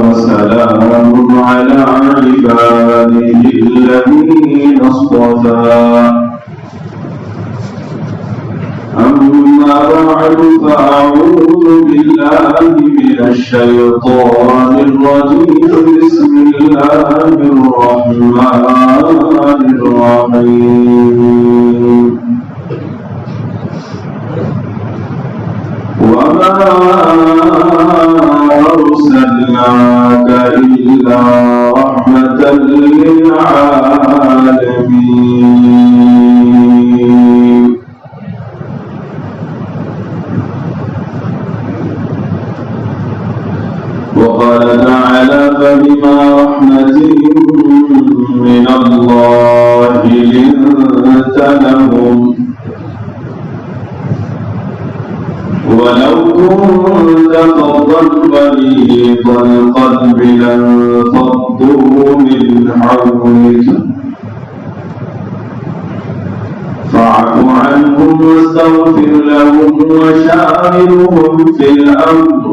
وسلام على عباده الذين اصطفى أما بعد فأعوذ بالله من الشيطان الرجيم بسم الله الرحمن الرحيم وما أرسلناك إلا رحمة للعالمين وقال تعالى فبما رحمة من الله لنت لهم ولو كنت فظا غليظ القلب لانفضوا من حولك فاعف عنهم واستغفر لهم وشاورهم في الأمر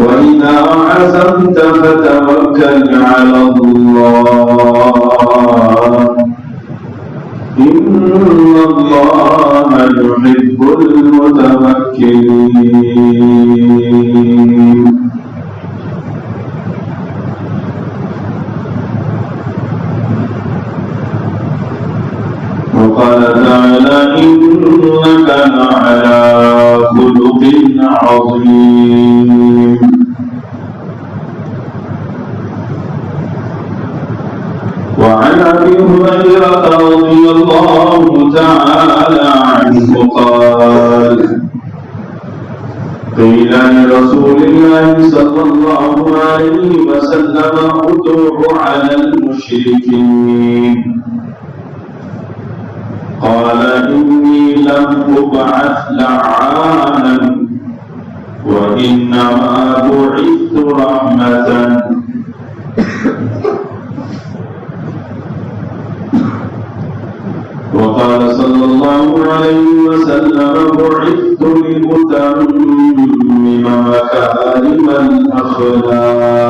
وإذا عزمت فتوكل على الله إن الله يحب المتوكلين وقال تعالى إنك لعلى خلق عظيم وعن أبي هريرة رضي الله تعالى عنه قال قيل لرسول الله صلى الله عليه وسلم ادع على المشركين قال إني لم أبعث لعانا وإنما بعثت رحمة وقال صلى الله عليه وسلم بعثت لأتمم مكارم الأخلاق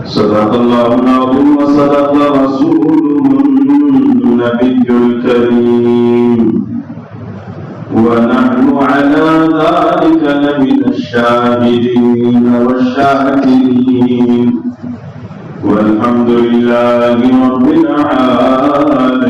صدق الله العظيم وصدق رسوله النبي الكريم ونحن على ذلك لمن الشاهدين والشاكرين والحمد لله رب العالمين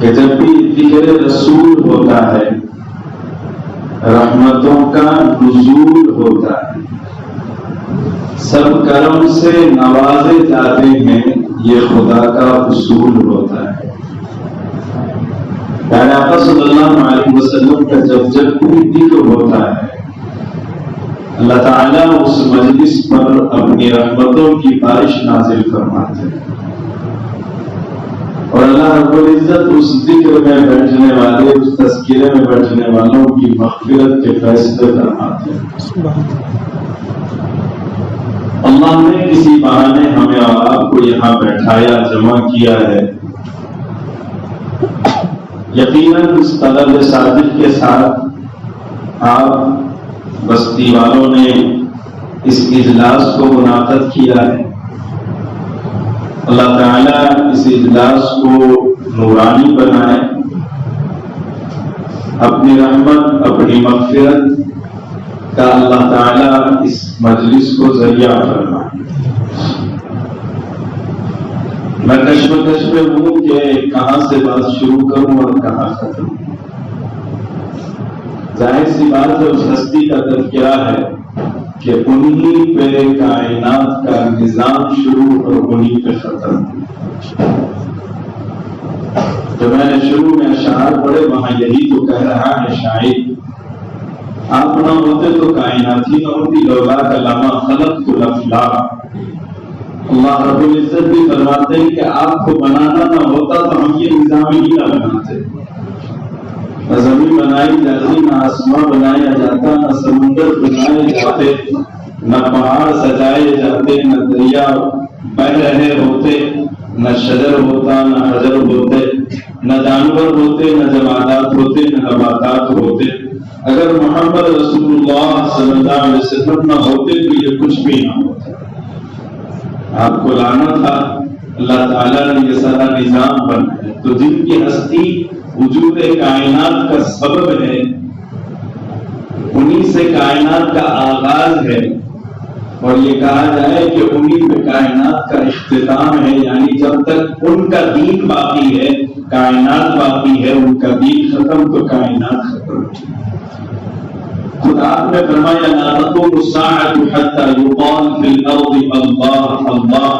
کہ جب بھی ذکر رسول ہوتا ہے رحمتوں کا نزول ہوتا ہے، سب کرم سے نوازے جاتے ہیں، یہ خدا کا اصول ہوتا ہے۔ پیارے آقا صلی اللہ علیہ وسلم کا جب کوئی ذکر ہوتا ہے اللہ تعالیٰ اس مجلس پر اپنی رحمتوں کی بارش نازل فرماتے ہیں، اور اللہ رب العزت اس ذکر میں بیٹھنے والے، اس تذکرے میں بیٹھنے والوں کی مغفرت کے فیصلے فرماتے ہیں۔ اللہ نے کسی بہانے ہمیں اور آپ کو یہاں بیٹھایا، جمع کیا ہے، یقیناً اس طلب صادق کے ساتھ آپ بستی والوں نے اس اجلاس کو منعقد کیا ہے۔ اللہ تعالیٰ اس اجلاس کو نورانی بنائے، اپنی رحمت، اپنی مغفرت کا اللہ تعالیٰ اس مجلس کو ذریعہ فرمائے۔ میں کشمکش میں ہوں کہ کہاں سے بات شروع کروں اور کہاں ختم۔ ظاہر سی بات ہے، اس ہستی کا تذکرہ ہے کہ انہی پہ کائنات کا نظام شروع اور انہی پہ ختم۔ جو میں نے شروع میں اشعار پڑھے وہاں یہی تو کہہ رہا ہے شاعر، آپ نہ ہوتے تو کائنات ہی نہ ہوتی، لولا لما خلقت الافلاک۔ اللہ رب العزت بھی فرماتے ہیں کہ آپ کو بنانا نہ ہوتا تو ہم یہ نظام ہی نہ بناتے، نہ زمین بنائی جاتی، نہ آسمان بنایا جاتا، نہ سمندر بنائے جاتے، نہ پہاڑ سجائے جاتے، نہ دریا بہ رہے ہوتے، نہ شجر ہوتا، نہ حجر ہوتے، نہ جانور ہوتے، نہ جمادات ہوتے، نہ نباتات ہوتے۔ اگر محمد رسول اللہ صلی اللہ علیہ وسلم نہ ہوتے تو یہ کچھ بھی نہ ہوتا۔ آپ کو لانا تھا، اللہ تعالیٰ نے یہ سارا نظام بنایا، تو جن کی ہستی وجود کائنات کا سبب ہے، انہی سے کائنات کا آغاز ہے، اور یہ کہا جائے کہ انہی پہ کائنات کا اختتام ہے، یعنی جب تک ان کا دین باقی ہے کائنات باقی ہے، ان کا دین ختم تو کائنات ختم۔ خدا نے فرمایا لا تقوم الساعة حتى يقال في الأرض اللہ اللہ،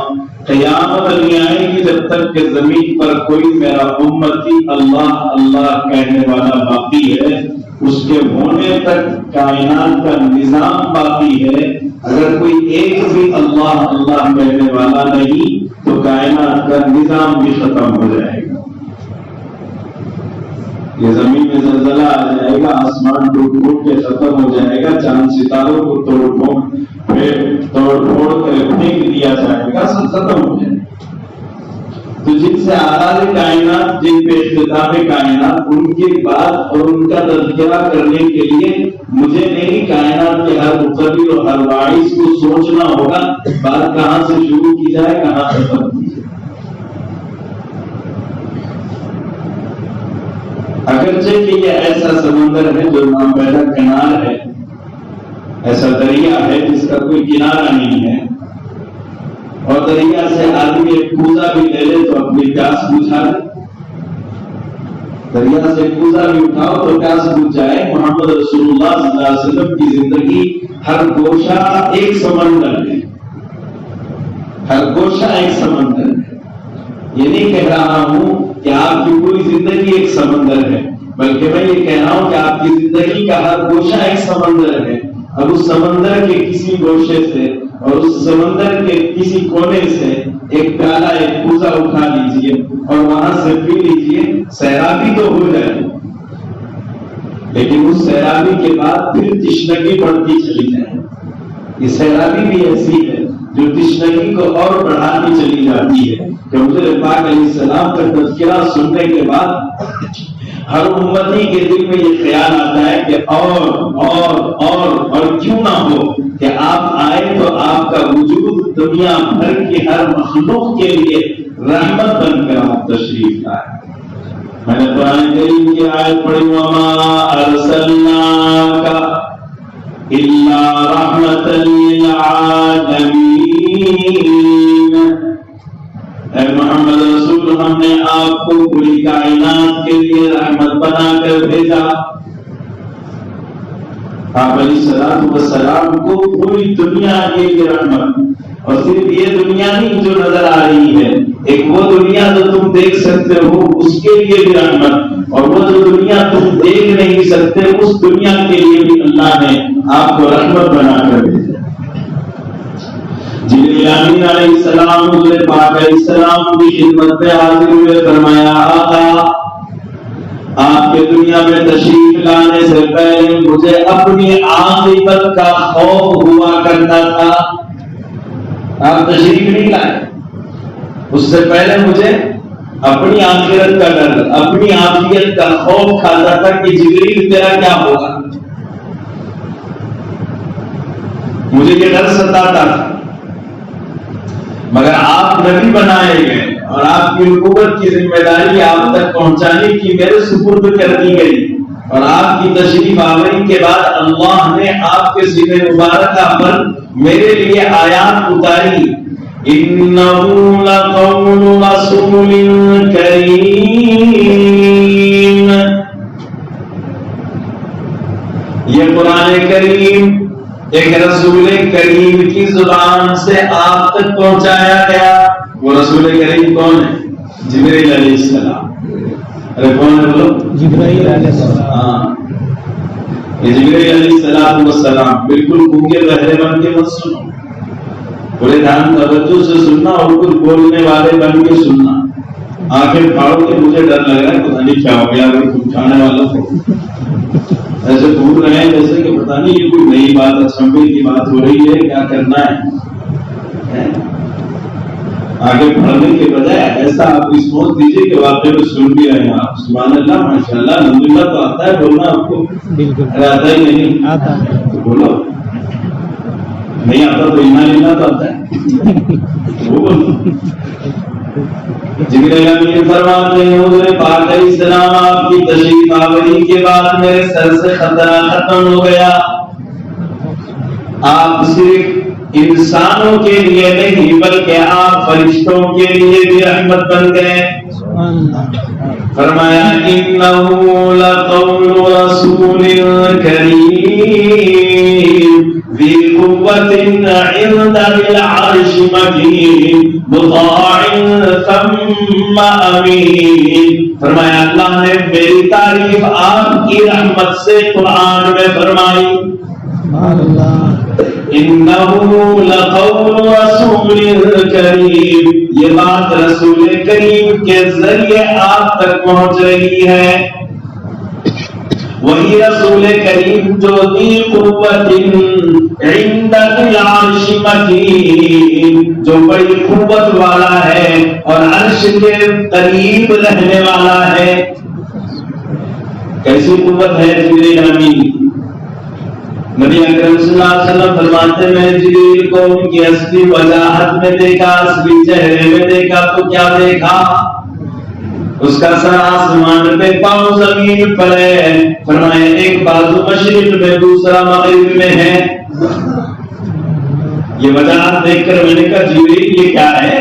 قیامت نہیں آئے گی جب تک کہ زمین پر کوئی میرا امتی اللہ اللہ کہنے والا باقی ہے، اس کے ہونے تک کائنات کا نظام باقی ہے۔ اگر کوئی ایک بھی اللہ اللہ کہنے والا نہیں تو کائنات کا نظام بھی ختم ہو جائے گا۔ یہ زمین میں زلزلہ آ جائے گا، آسمان ٹوٹ ٹوٹ کے ختم ہو جائے گا، چاند ستاروں کو توڑ پھوڑ کر پھینک دیا جائے گا، سب ختم ہو جائے گا۔ تو جن سے آغاز کائنات، جن پہ اختتام کائنات، ان کی بات اور ان کا تذکرہ کرنے کے لیے مجھے نہیں، کائنات کے ہر مقتدر اور ہر واعظ کو سوچنا ہوگا بات کہاں سے شروع کی جائے، کہاں ختم کی جائے۔ اگرچہ کہ یہ ایسا سمندر ہے جو ناپیدا کنار ہے، ایسا دریا ہے جس کا کوئی کنارہ نہیں ہے، اور دریا سے آدمی ایک کوزہ بھی لے لے تو اپنی پیاس بجھا لے، دریا سے کوزہ بھی اٹھاؤ تو پیاس بجھ جائے۔ محمد رسول اللہ صلی اللہ علیہ وسلم کی زندگی ہر گوشہ ایک سمندر ہے، ہر گوشہ ایک سمندر ہے۔ یہ نہیں کہہ رہا ہوں کہ آپ کی پوری زندگی ایک سمندر ہے، بلکہ میں یہ کہہ رہا ہوں کہ آپ کی زندگی کا ہر گوشہ ایک سمندر ہے۔ اب اس سمندر کے کسی گوشے سے اور اس سمندر کے کسی کونے سے ایک پیالہ، ایک کوزہ اٹھا لیجئے اور وہاں سے پی لیجئے، سیرابی تو ہو جائے، لیکن اس سیرابی کے بعد پھر تشنگی بڑھتی چلی جائے۔ یہ سیرابی بھی ایسی ہے جو تشنگی کو اور بڑھاتی چلی جاتی ہے کہ حضور پاک علیہ السلام کا تذکرہ سننے کے بعد ہر امتی کے دل میں یہ خیال آتا ہے کہ اور کیوں نہ ہو کہ آپ آئے تو آپ کا وجود دنیا بھر کی ہر مخلوق کے لیے رحمت بن کر آپ تشریف لائے۔ میں نے قرآن کریم کی آیت پڑھی وما ارسلناک الا رحمتا للعالمین، اے محمد رسول، ہم نے آپ کو پوری کائنات کے لیے رحمت بنا کر بھیجا۔ آپ علیہ الصلوۃ والسلام کو پوری دنیا کے لیے رحمت، اور صرف یہ دنیا نہیں جو نظر آ رہی ہے، ایک وہ دنیا جو تم دیکھ سکتے ہو اس کے لیے بھی رحمت، اور وہ جو دنیا تم دیکھ نہیں سکتے اس دنیا کے لیے بھی اللہ نے آپ کو رحمت بنا کر بھیجا۔ جبریل امین علیہ السلام حضور پاک علیہ السلام کی خدمت میں حاضر ہوئے، فرمایا آقا آپ کے دنیا میں تشریف لانے سے پہلے مجھے اپنی عاقبت کا خوف ہوا کرتا تھا۔ آپ تشریف نہیں لائے، اس سے پہلے مجھے اپنی آخرت کا ڈر، اپنی عافیت کا خوف کھاتا تھا کہ جبریل تیرا کیا ہوگا، مجھے یہ ڈر ستاتا تھا۔ مگر آپ نبی بنائے گئے اور آپ کی نبوت کی ذمہ داری آپ تک پہنچانے کی میرے سپرد کر دی گئی، اور آپ کی تشریف آوری کے بعد اللہ نے آپ کے سینے مبارکہ پر میرے لیے آیات اتاری۔ اِنَّهُ لَقَوْلُ رَسُولٍ كَرِيمٍ، یہ قرآن کریم ایک رسول کریم کی زبان سے آپ تک پہنچایا گیا۔ وہ رسول کریم کون ہے؟ جبرائیل علیہ السلام۔ ارے کون ہے بولو؟ جبرائیل علیہ السلام۔ ہاں، یہ جبرائیل علیہ السلام بالکل گونگے بہرے بن کے مت سنو، پورے دھیان توجہ سے سننا اور کچھ بولنے والے بن کے سننا۔ آنکھیں پھاڑو کہ مجھے ڈر لگ رہا ہے، پتہ نہیں کیا ہو گیا اٹھانے والوں کو، ایسے گھوم رہے ہیں جیسے کہ پتہ نہیں یہ کوئی نئی بات اسمبلی کی بات ہو رہی ہے، کیا کرنا ہے۔ آگے پڑھنے کے بجائے ایسا آپ رسپانس دیجیے کہ واقعی میں سن بھی رہے ہیں آپ۔ سبحان اللہ، ماشاء اللہ، الحمدللہ۔ تو آتا ہے بولنا آپ کو؟ ارے آتا ہی نہیں تو بولو، نہیں آتا تو اینا لینا تو آتا ہے، وہ بولو۔ جبرائیل امین فرماتے ہیں حضور پاک علیہ السلام آپ کی تشریف آوری کے بعد میرے سر سے خطرہ ختم ہو گیا۔ آپ صرف انسانوں کے لیے نہیں بلکہ آپ فرشتوں کے لیے بھی رحمت بن گئے۔ فرمایا انہ لقول رسول کریم ذی قوۃ عند ذی العرش مکین مطاع ثم امین۔ فرمایا اللہ نے میری تعریف آپ کی رحمت سے قرآن میں فرمائی۔ انہو لقول رسول کریم، یہ بات رسول کریم کے ذریعے آپ تک پہنچ رہی ہے۔ وہی رسول کریم جو ذی قوت عند ذی العرش مکین، جو بڑی قوت والا ہے اور عرش کے قریب رہنے والا ہے۔ کیسی قوت ہے جبرائیل امین؟ نبی اکرم صلی اللہ علیہ وسلم فرماتے میں جبریل کو ان کی اصلی وضاحت میں دیکھا، اصلی چہرے میں دیکھا تو کیا دیکھا؟ اس کا سر آسمان پہ، پاؤں زمین پر ہے۔ فرمایا ایک بازو مشرق میں دوسرا مغرب میں ہے۔ یہ وضاحت دیکھ کر میں نے کہا جبریل یہ کیا ہے؟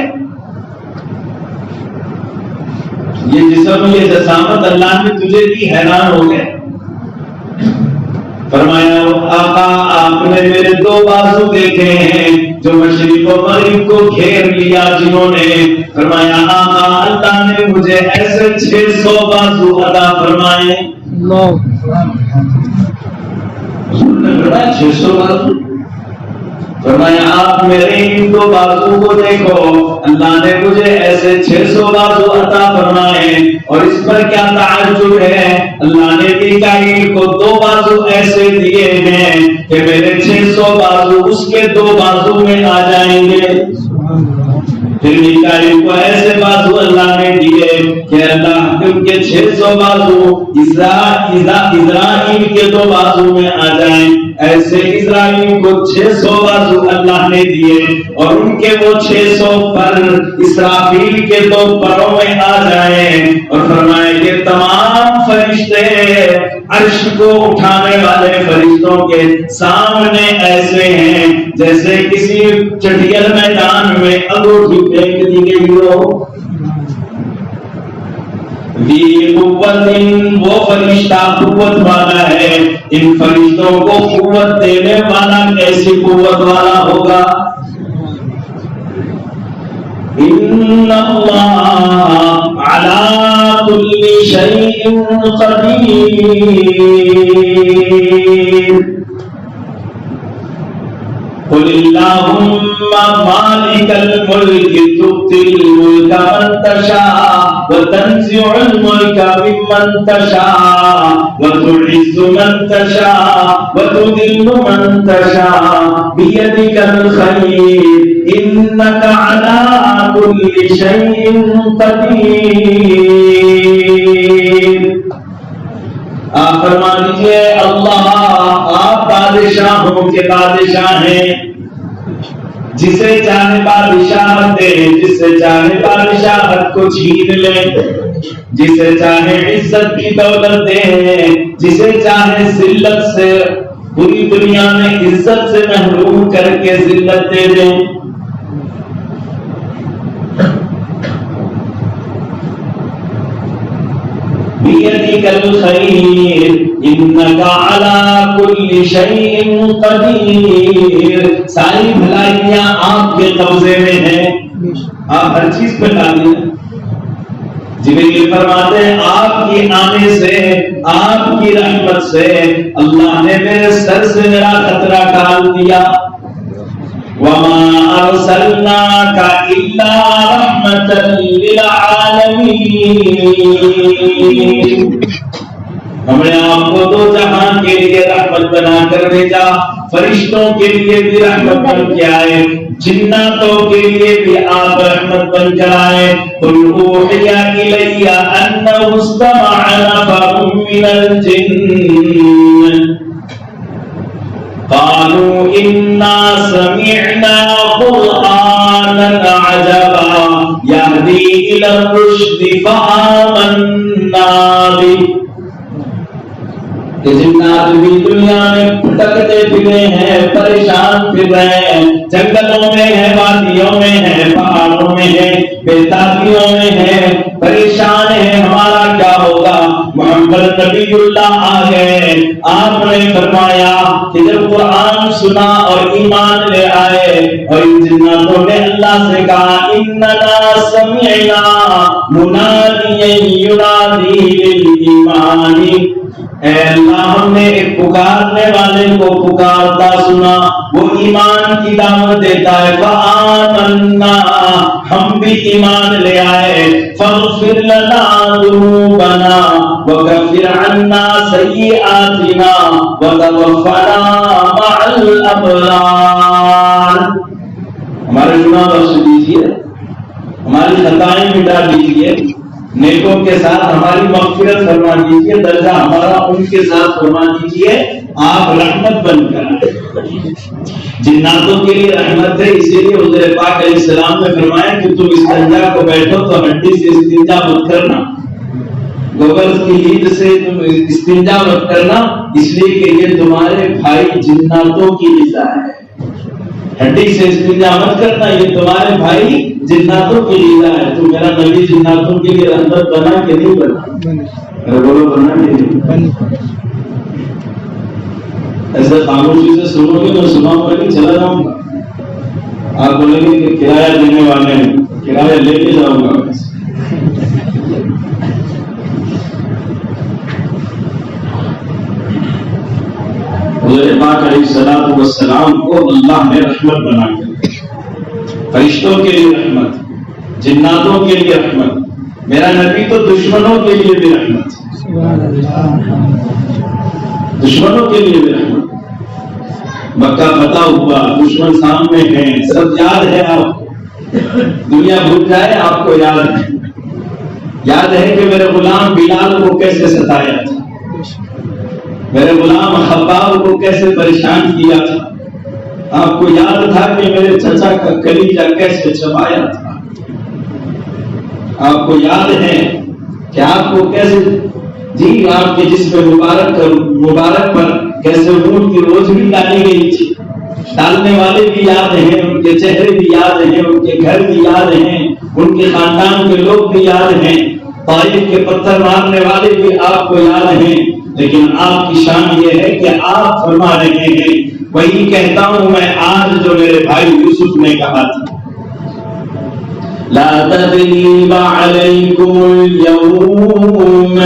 یہ جسم، یہ جسامت اللہ نے تجھے دی، حیران ہو گئے۔ فرمایا آقا آپ نے میرے دو بازو دیکھے ہیں جو مشرق و مغرب کو گھیر لیا جنہوں نے۔ فرمایا آقا اللہ نے مجھے ایسے 600 بازو عطا فرمائے۔ حضور نے فرمایا 600 بازو؟ فرمایا آپ میرے ان دو بازو کو دیکھو، اللہ نے مجھے ایسے 600 بازو عطا فرمائے، اور اس پر کیا تعجب ہے، اللہ نے میکائیل کو 2 بازو ایسے دیے ہیں کہ میرے 600 بازو اس کے 2 بازو میں آ جائیں گے۔ پھر میکائیل کو ایسے بازو اللہ نے دیے کہ اللہ ان کے 600 بازو اسرائیل کے 2 بازو میں آ جائیں۔ ایسے اسرائیل کو 600 بازو اللہ نے دیے، اور ان کے وہ 600 پر اسرافیل کے 2 پروں میں آ جائیں۔ اور فرمائے کہ تمام فرشتے عرش کو اٹھانے والے فرشتوں کے سامنے ایسے ہیں جیسے کسی چٹیل میدان میں انگوٹھی پھینک دی گئی ہو۔ ذی قوت، وہ فرشتہ قوت والا ہے. ان فرشتوں کو قوت دینے والا کیسی قوت والا ہوگا؟ ان اللہ علی کل شیء قدیر. قل اللهم مالك الملك تؤتي الملك من تشاء وتنزع الملك ممن تشاء وتعز من تشاء وتذل من تشاء بيدك الخير إنك على كل شيء قدير. آپ فرما دیجئے اللہ آپ بادشاہوں کے بادشاہ ہیں، جسے چاہے بادشاہت دے، جس سے چاہے بادشاہت کو چھین لے، جسے چاہے عزت کی دولت دے، جسے چاہے ذلت سے پوری دنیا میں عزت سے محروم کر کے ذلت دے دیں. بِيَدِكَ الْخَيْرُ إِنَّكَ عَلَى كُلِّ شَيْءٍ قَدِيرٌ. ساری بھلائیاں آپ کے قبضے میں ہیں، آپ ہر چیز پہ قادر ہیں. جبریل فرماتے ہیں آپ کی آنے سے، آپ کی رحمت سے اللہ نے میرے سر سے میرا خطرہ ٹال دیا. وَمَا أَرْسَلْنَاكَ إِلَّا رَحْمَةً لِلْعَالَمِينَ. ہم نے آپ کو دو جہاں کے لیے رحمت بنا کر بھیجا. فرشتوں کے لیے بھی رحمت بن کے آئے، جناتوں کے لیے بھی آپ رحمت بن کر آئے. قُلْ أُوحِيَ إِلَيَّ أَنَّهُ اسْتَمَعَ نَفَرٌ مِّنَ الْجِنِّ قالوا إنا سمعنا قرآنا عجبا يهدي إلى الرشد فآمنا به. جنات بھی دنیا میں بھٹکتے پھرے ہیں، پریشان پھر رہے ہیں، جنگلوں میں ہیں، وادیوں میں ہیں، پہاڑوں میں ہیں، بیتابیوں میں ہیں، پریشان ہیں ہمارا کیا ہوگا. محمد نبی اللہ آ گئے، آپ نے فرمایا کہ جب قرآن سنا اور ایمان لے آئے، اور ان جناتوں نے اللہ سے کہا اننا سمعنا منادیا ینادی للایمان، اے اللہ ہم نے ایک پکارنے والے کو پکارتا سنا، وہ ایمان کی دعوت دیتا ہے. فآمنا، ہم بھی ایمان لے آئے. فاغفر لنا ذنوبنا وکفر عنا سیئاتنا وتوفنا مع الابرار. ہمارے گناہ بخش دیجیے، ہماری خطائیں مٹا دیجیے، نیکوں کے ساتھ ہماری مغفرت فرما دیجیے، درجہ ہمارا ان کے ساتھ فرما دیجیے. آپ رحمت بن کر جناتوں کے لیے رحمت ہے، اسی لیے حضور پاک علیہ السلام نے فرمایا کہ تم استنجا کو بیٹھو تو ہڈی سے استنجا مت کرنا، گوبر کی لید سے تم استنجا مت کرنا، اس لیے کہ یہ تمہارے بھائی جناتوں کی غذا ہے. ہڈی سے استنجا مت کرنا، یہ تمہارے بھائی جناتوں کی غذا ہے. تو میرا نبی جناتوں کے لیے رحمت بنا کہ نہیں بنا؟ بولو بنا کہ نہیں؟ ایسے خاموشی سے سنو گے، میں سنا کر کے چلا جاؤں گا. آپ بولیں گے کہ کرایہ دینے والے ہیں، کرایہ لے کے جاؤں گا. حضرت پاک علیہ الصلوۃ والسلام کو اللہ نے رحمت بنا کر، فرشتوں کے لیے رحمت، جناتوں کے لیے رحمت، میرا نبی تو دشمنوں کے لیے بھی رحمت، دشمنوں کے لیے بھی رحمت. مکہ فتح ہوا، دشمن سامنے ہیں، سب یاد ہے آپ کو. دنیا بھول جائے آپ کو یاد ہے. یاد ہے کہ میرے غلام بلال کو کیسے ستایا تھا، میرے غلام خباب کو کیسے پریشان کیا تھا. آپ کو یاد تھا کہ میرے چچا کا کلیجہ کیسے چبایا تھا. آپ کو یاد ہے کہ آپ کو کیسے آپ کے جسم مبارک پر کیسے اونٹ کی روزگی ڈالی گئی تھی. ڈالنے والے بھی یاد ہیں، ان کے چہرے بھی یاد ہیں، ان کے گھر بھی یاد ہیں، ان کے خاندان کے لوگ بھی یاد ہیں. طائف کے پتھر مارنے والے بھی آپ کو یاد ہیں، لیکن آپ کی شان یہ ہے کہ آپ فرما رہے ہیں وہی کہتا ہوں میں آج جو میرے بھائی یوسف نے کہا تھا، لا تثریب علیکم اليوم۔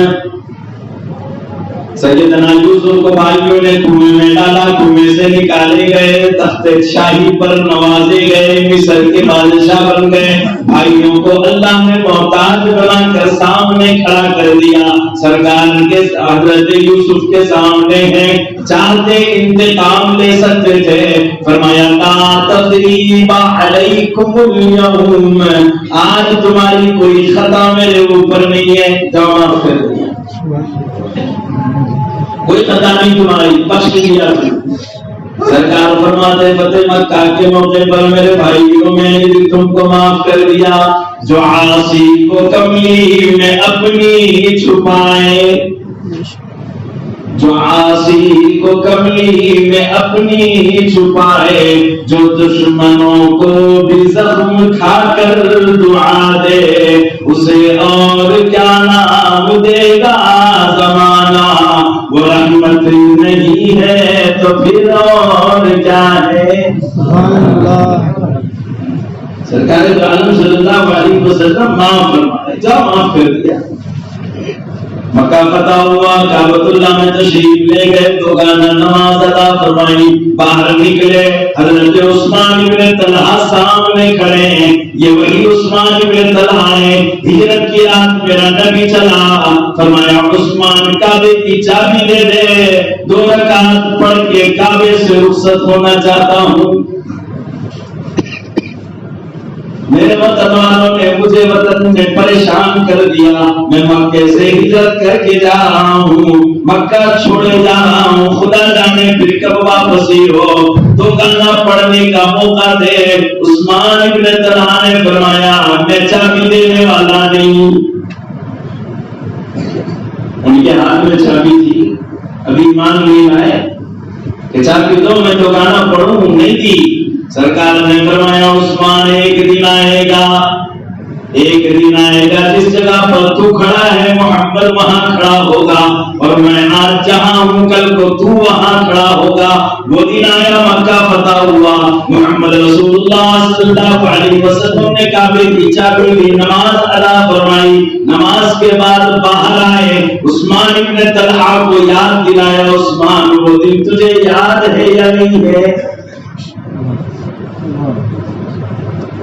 سیدنا یوسف کو بھائیوں نے کنویں میں ڈالا، کنویں سے نکالے گئے، تخت شاہی پر نوازے گئے، مصر کے بادشاہ بن گئے۔ بھائیوں کو اللہ نے محتاج بنا کر سامنے کھڑا کر دیا، سرکار کے حضرت یوسف کے سامنے ہیں، چاہتے انتقام لے سکتے تھے، فرمایا لا تثریب علیکم اليوم، آج تمہاری کوئی خطا میرے اوپر نہیں ہے، جاؤ معاف کر دیا، کوئی خطا نہیں تمہاری، بخش دیا۔ سرکار فرماتے فتح مکہ کے موقع پر میرے بھائیوں میں نے بھی تم کو معاف کر دیا، جو عاصی کو کملی میں اپنی چھپائے، جو عاصی کو کملی میں اپنی چھپائے، جو دشمنوں کو بھی زخم کھا کر دعا دے، اسے اور کیا نام دے گا زمانہ، وہ رحمت نہیں ہے تو پھر اور کیا ہے۔ سرکار دو عالم صلی اللہ علیہ وسلم معاف فرمائے، جاؤ معاف کر دیا۔ مکہ فتح ہوا، کعبۃ اللہ میں تشریف لے گئے، تو گانا نماز ادا فرمائی، باہر نکلے، حضرت عثمان بن طلحہ سامنے کھڑے ہیں، یہ وہی عثمان بن طلحہ ہیں، ہجرت کی رات میرا نبی چلا، فرمایا عثمان کعبے کی چابی دے دے، 2 رکعت پڑھ کے کعبے سے رخصت ہونا چاہتا ہوں۔ میرے وطن والوں نے مجھے وطن میں پریشان کر دیا، میں مکے سے ہجرت کر کے جا رہا ہوں، مکہ چھوڑے جا رہا ہوں، خدا جانے پھر کب واپسی ہو، تو کلمہ پڑھنے کا موقع دے۔ عثمان بن طلحہ نے فرمایا میں چابی دینے والا نہیں، ان کے ہاتھ میں چابی تھی، ابھی مان نہیں آئے کہ چابی دو میں تو گانا پڑھوں، نہیں دی۔ سرکار نے فرمایا عثمان ایک دن آئے گا، ایک دن آئے گا جس جگہ پر تو کھڑا ہے محمد وہاں کھڑا ہوگا، اور میں آج جہاں ہوں کل کو تو وہاں کھڑا ہوگا۔ وہ دن آیا، مکہ فتح ہوا، محمد رسول اللہ صلی اللہ علیہ وسلم نے کعبے کی چابی لی، نماز ادا فرمائی، نماز کے بعد باہر آئے، عثمان بن طلحہ کو یاد دلایا، عثمان وہ دن تجھے یاد ہے یا نہیں ہے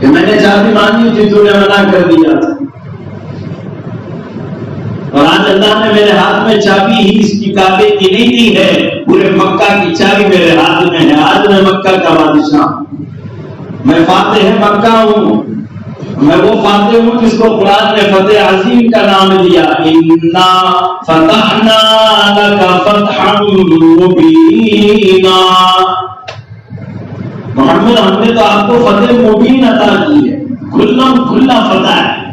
کہ میں نے چابی مانگی تھی تو نے منع کر دیا، اور آج اللہ نے میرے ہاتھ میں چابی ہی اس کی کعبے کی نہیں دی ہے، پورے مکہ کی چابی میرے ہاتھ میں ہے، آج میں مکہ کا بادشاہ، میں فاتح مکہ ہوں، میں وہ فاتح ہوں جس کو قرآن نے فتح عظیم کا نام دیا، انا فتحنا لک فتحا مبینا، محمد ہم نے تو آپ کو فتح مبین عطا کی ہے، کھلا فتح ہے۔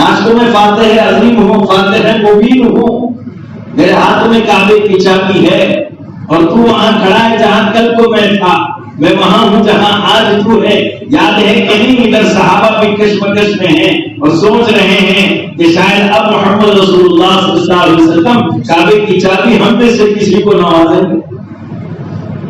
آج تو میں فاتح عظیم ہوں، فاتح مبین ہوں، میرے ہاتھ میں کعبے کی چابی ہے، اور تو وہاں کھڑا ہے جہاں کل کو میں تھا، میں وہاں ہوں جہاں آج تو ہے۔ یاد ہے کہیں ادھر صحابہ بھی کشمکش میں ہیں اور سوچ رہے ہیں کہ شاید اب محمد رسول اللہ صلی اللہ علیہ وسلم کعبے کی چابی ہم میں سے کسی کو نوازیں گے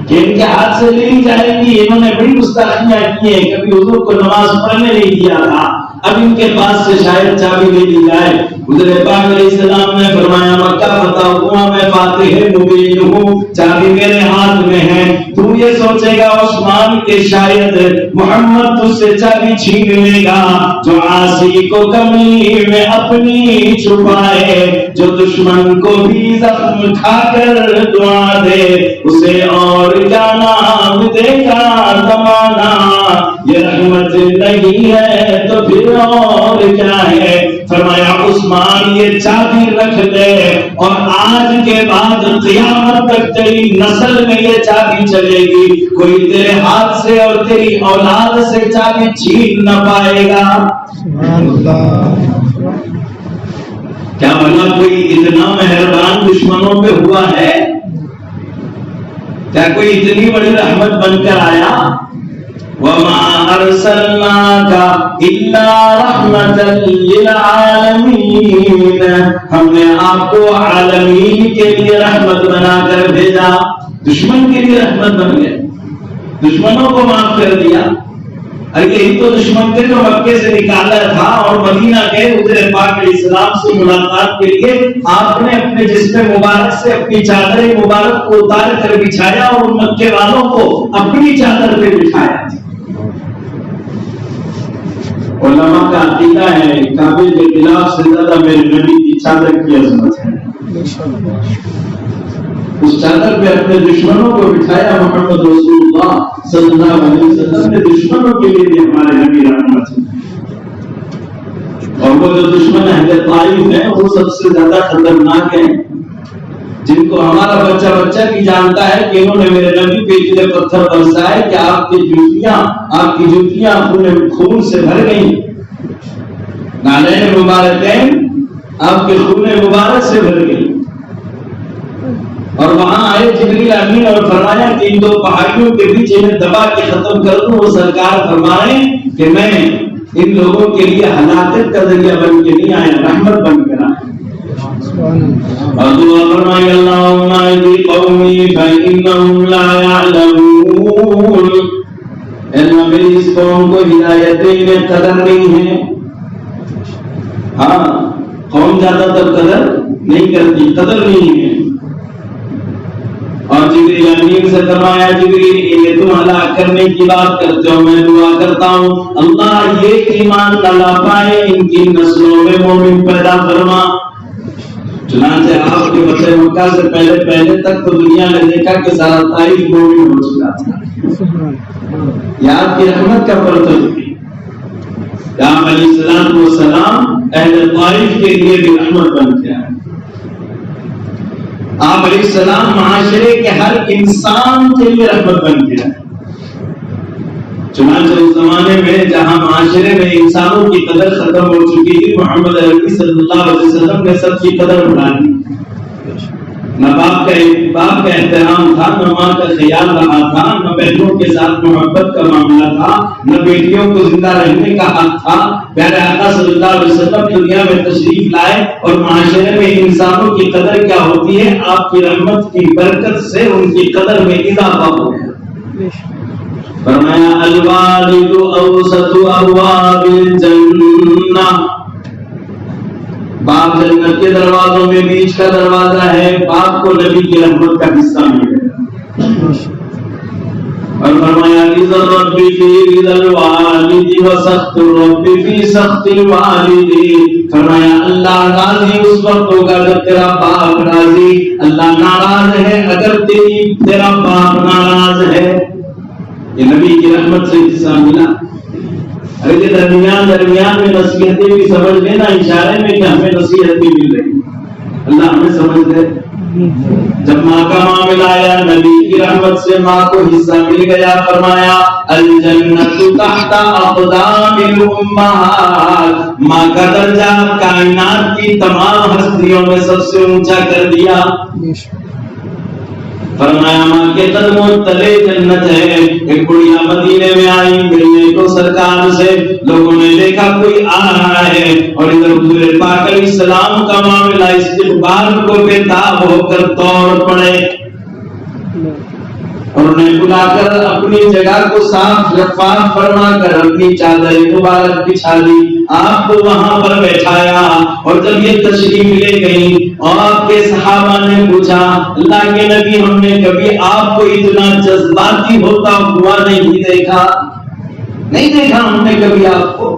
کہ ان کے ہاتھ سے لے لی جائے گی، انہوں نے بڑی گستاخیاں کی ہیں، کبھی حضور کو نماز پڑھنے نہیں دیا تھا، اب ان کے پاس سے شاید چابی لے لی جائے۔ حضور پاک علیہ السلام نے فرمایا مکہ فتح ہوا، میں فاتح مبین ہوں، چابی میرے ہاتھ میں ہے، تو یہ سوچے گا عثمان کے شاید محمد تجھ سے چابی چھین لے گا، جو عاصی کو کمی میں اپنی چھپائے، جو دشمن کو بھی زخم کھا کر دعا دے، اسے اور کیا نام دے گا زمانہ، یہ رحمت نہیں ہے تو پھر اور کیا ہے۔ فرمایا عثمان یہ چابی رکھ لے، اور آج کے بعد قیامت تک تیری نسل میں یہ چابی چلے گی، کوئی تیرے ہاتھ سے اور تیری اولاد سے چابی چھین نہ پائے گا۔ کیا بھلا کوئی اتنا مہربان دشمنوں پہ ہوا ہے؟ کیا کوئی اتنی بڑی رحمت بن کر آیا؟ وَمَا أَرْسَلْنَاكَ إِلَّا رَحْمَةً لِّلْعَالَمِينَ، ہم نے آپ کو عالمین کے لیے رحمت بنا کر بھیجا. دشمن کے لیے رحمت بن گئے، دشمنوں کو معاف کر دیا. ارے یہی تو دشمن تھے جو مکے سے نکالا تھا اور مدینہ گئے حضور پاک علیہ السلام سے ملاقات کے لیے. آپ نے اپنے جسم مبارک سے اپنی چادر مبارک کو اتار کر بچھایا اور ان مکے والوں کو اپنی چادر پہ بٹھایا. علماء کا عقیدہ ہے کعبے کے خلاف سے زیادہ میرے نبی کی چادر کی عظمت ہے. اس چادر پہ اپنے دشمنوں کو بٹھایا. محمد رسول اللہ صلی اللہ علیہ وسلم نے دشمنوں کے لیے بھی ہمارے نبی رحمت ہے. اور وہ جو دشمن اہل طائف ہیں وہ سب سے زیادہ خطرناک ہیں، جن کو ہمارا بچہ بچہ بھی جانتا ہے کہ انہوں نے میرے نبی پہ اتنے پتھر برسائے کہ آپ کی جوتیاں خون سے بھر گئی. نالین مبارکین آپ کے خون مبارک سے بھر گئی. اور وہاں آئے جبریل امین اور فرمایا کہ ان دو پہاڑیوں کے بیچ انہیں دبا کے ختم کر دوں. وہ سرکار فرمائیں کہ میں ان لوگوں کے لیے ہلاکت کا ذریعہ بن کے نہیں آیا، رحمت بن کر آیا. اور دعا فرمائی اللہم اہدی قومی فإنہم لا یعلمون. اللہ میری اس قوم کو ہدایتیں میں قدر نہیں ہے. ہاں قوم زیادہ تر قدر نہیں کرتی، قدر نہیں ہے. اور جبریل امین سے فرمایا جبریل یہ تم ہلاک کرنے کی بات کرتے ہو، میں دعا کرتا ہوں اللہ یہ ایمان نہ لا پائے ان کی نسلوں میں مومن پیدا فرما. چنانچہ آپ کے فتح مکہ سے پہلے تک تو دنیا نے دیکھا کہ سارا طائف مومن ہو چکا تھا. یہ آپ کی رحمت کا پرتو تھی. آپ علیہ السلام اہل طائف کے لیے بھی رحمت بن گیا. آپ علیہ السلام معاشرے کے ہر انسان کے لیے رحمت بن گیا. چنانچہ اس زمانے میں جہاں معاشرے میں انسانوں کی قدر ختم ہو چکی تھی، محمد عربی صلی اللہ علیہ وسلم نے سب کی قدر بڑھا دی. نہ باپ کا احترام تھا، نہ ماں کا خیال رہا تھا، نہ بہنوں کے ساتھ محبت کا معاملہ تھا، نہ بیٹیوں کو زندہ رہنے کا حق تھا. پیارے آقا صلی اللہ علیہ وسلم دنیا میں تشریف لائے اور معاشرے میں انسانوں کی قدر کیا ہوتی ہے، آپ کی رحمت کی برکت سے ان کی قدر میں اضافہ ہو گیا. فرمایا الوالد اوسط ابواب الجنہ، باپ جنت کے دروازوں میں بیچ کا دروازہ ہے. باپ کو نبی کی رحمت کا حصہ ملے گا. اور فرمایا رضا الرب فی رضا الوالد وسخط الرب فی سخط الوالد. فرمایا اللہ راضی اس وقت ہوگا جب تیرا باپ راضی. اللہ ناراض ہے اگر تیرا باپ ناراض ہے. یہ نبی کی رحمت سے حصہ ملا. ارے درمیان میں نصیحتیں بھی سمجھ لینا اشارے میں کہ ہمیں نصیحت بھی مل رہی. اللہ ہمیں سمجھ دے. جب ماں کا معاملہ آیا نبی کی رحمت سے ماں کو حصہ مل گیا. فرمایا الجنت تحت اقدام الامہات، ماں کا درجہ کائنات کی تمام ہستیوں میں سب سے اونچا کر دیا. فرمایا ماں کے قدموں تلے جنت ہے. ایک بڑھیا مدینے میں آئی، ملنے کو سرکار سے. لوگوں نے دیکھا کوئی آ رہا ہے اور ادھر حضور پاک علیہ السلام کا معاملہ استقبال کو بےتاب ہو کر توڑ پڑے. اور انہیں بلا کر اپنی جگہ کو صاف شفاف فرما کر اپنی چادر مبارک بچھا دی. آپ کو وہاں پر بیٹھایا. اور جب یہ تشریف لے گئی اور آپ کے صحابہ نے پوچھا اللہ کے نبی ہم نے کبھی آپ کو اتنا جذباتی ہوتا ہوا نہیں دیکھا ہم نے کبھی آپ کو.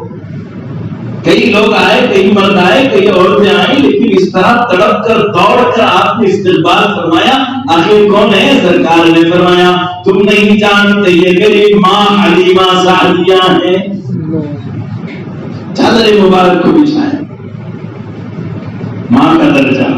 کئی لوگ آئے، کئی مرد آئے، کئی عورتیں آئیں، لیکن اس طرح تڑپ کر دوڑ کر آپ نے استقبال فرمایا. آخر کون ہے؟ سرکار نے فرمایا تم نہیں جانتے یہ میری ماں حلیمہ سعدیہ ہیں. چادر مبارک کو بچھائے. ماں کا درجہ.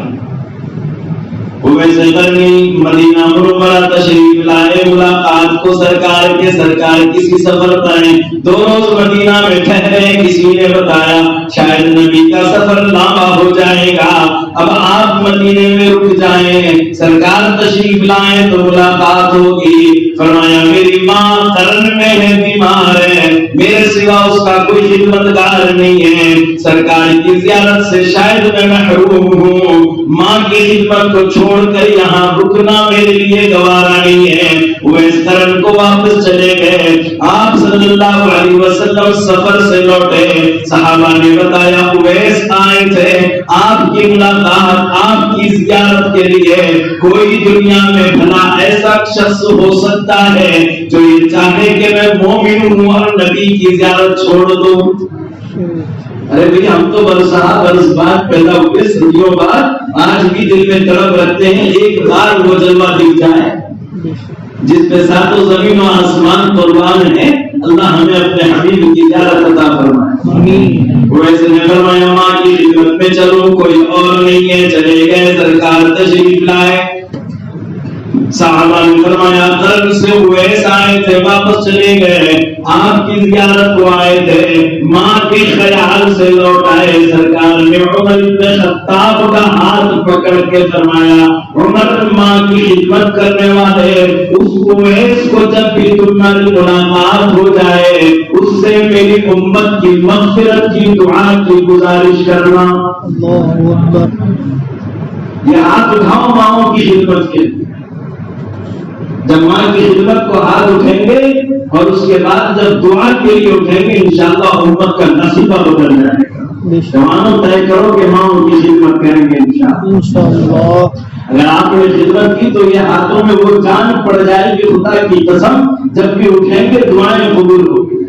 ویسے کرنی مدینہ منورہ تشریف لائے. ملاقات کو سرکار کے، سرکار کسی سفر پر ہیں، 2 روز مدینہ میں ٹھہرے، کسی نے بتایا شاید نبی کا سفر لمبا ہو جائے گا، اب آپ مدینے میں رک جائیں، سرکار تشریف لائیں تو ملاقات ہوگی۔ فرمایا میری ماں قرن میں ہے، بیمار ہے، میرے سوا اس کا کوئی خدمتگار نہیں ہے، سرکار کی زیارت سے شاید میں محروم ہوں، ماں کی خدمت کو چھوڑ کر یہاں رکنا میرے لیے گوارا نہیں ہے۔ وہ اس قرن کو واپس چلے گئے۔ آپ صلی اللہ علیہ وسلم سفر سے لوٹے، صحابہ نے بتایا اویس آئے تھے آپ کی ملاقات، آپ کی زیارت کے لیے، کوئی دنیا میں بھلا ایسا شخص ہو سکتا ہے جو یہ چاہے کہ میں مومن ہوں اور نبی کی زیارت چھوڑ دوں؟ ارے بھئی ہم تو برس بعد پیدا ہوئے، صدیوں بعد، آج بھی دل میں تڑپ رکھتے ہیں ایک بار وہ جلوہ دکھ جائے جس پہ ساتوں زمین و آسمان قربان ہے۔ اللہ ہمیں اپنے حبیب کی زیارت عطا فرمائے۔ ویسے نے فرمایا ماں کی خدمت میں چلو، کوئی اور نہیں ہے، چلے گئے، سرکار تشریف لائے۔ صحابہ نے فرمایا قرن سے اویس آئے تھے، واپس چلے گئے، آپ کی زیارت کو آئے تھے، ماں کے خیال سے لوٹ آئے، سرکار نے عمر بن خطاب کا ہاتھ پکڑ کے فرمایا عمر ماں کی خدمت کرنے والے اس اویس کو جب بھی تمہاری ملاقات ہو جائے اس سے میری امت کی مغفرت کی دعا کی گزارش کرنا۔ اللہ اکبر۔ یہ ہاتھ اٹھاؤ ماؤں کی خدمت کے لیے، جب ماں کی خدمت کو ہاتھ اٹھیں گے اور اس کے بعد جب دعا کے لیے اٹھیں گے انشاءاللہ امت کا نصیبہ بدل جائے گا۔ جوانوں طے کرو کہ ماں ان کی خدمت کریں گے انشاءاللہ۔ اگر آپ نے خدمت کی تو یہ ہاتھوں میں وہ جان پڑ جائے گی، خدا کی قسم جب بھی اٹھیں گے دعائیں قبول ہوگی۔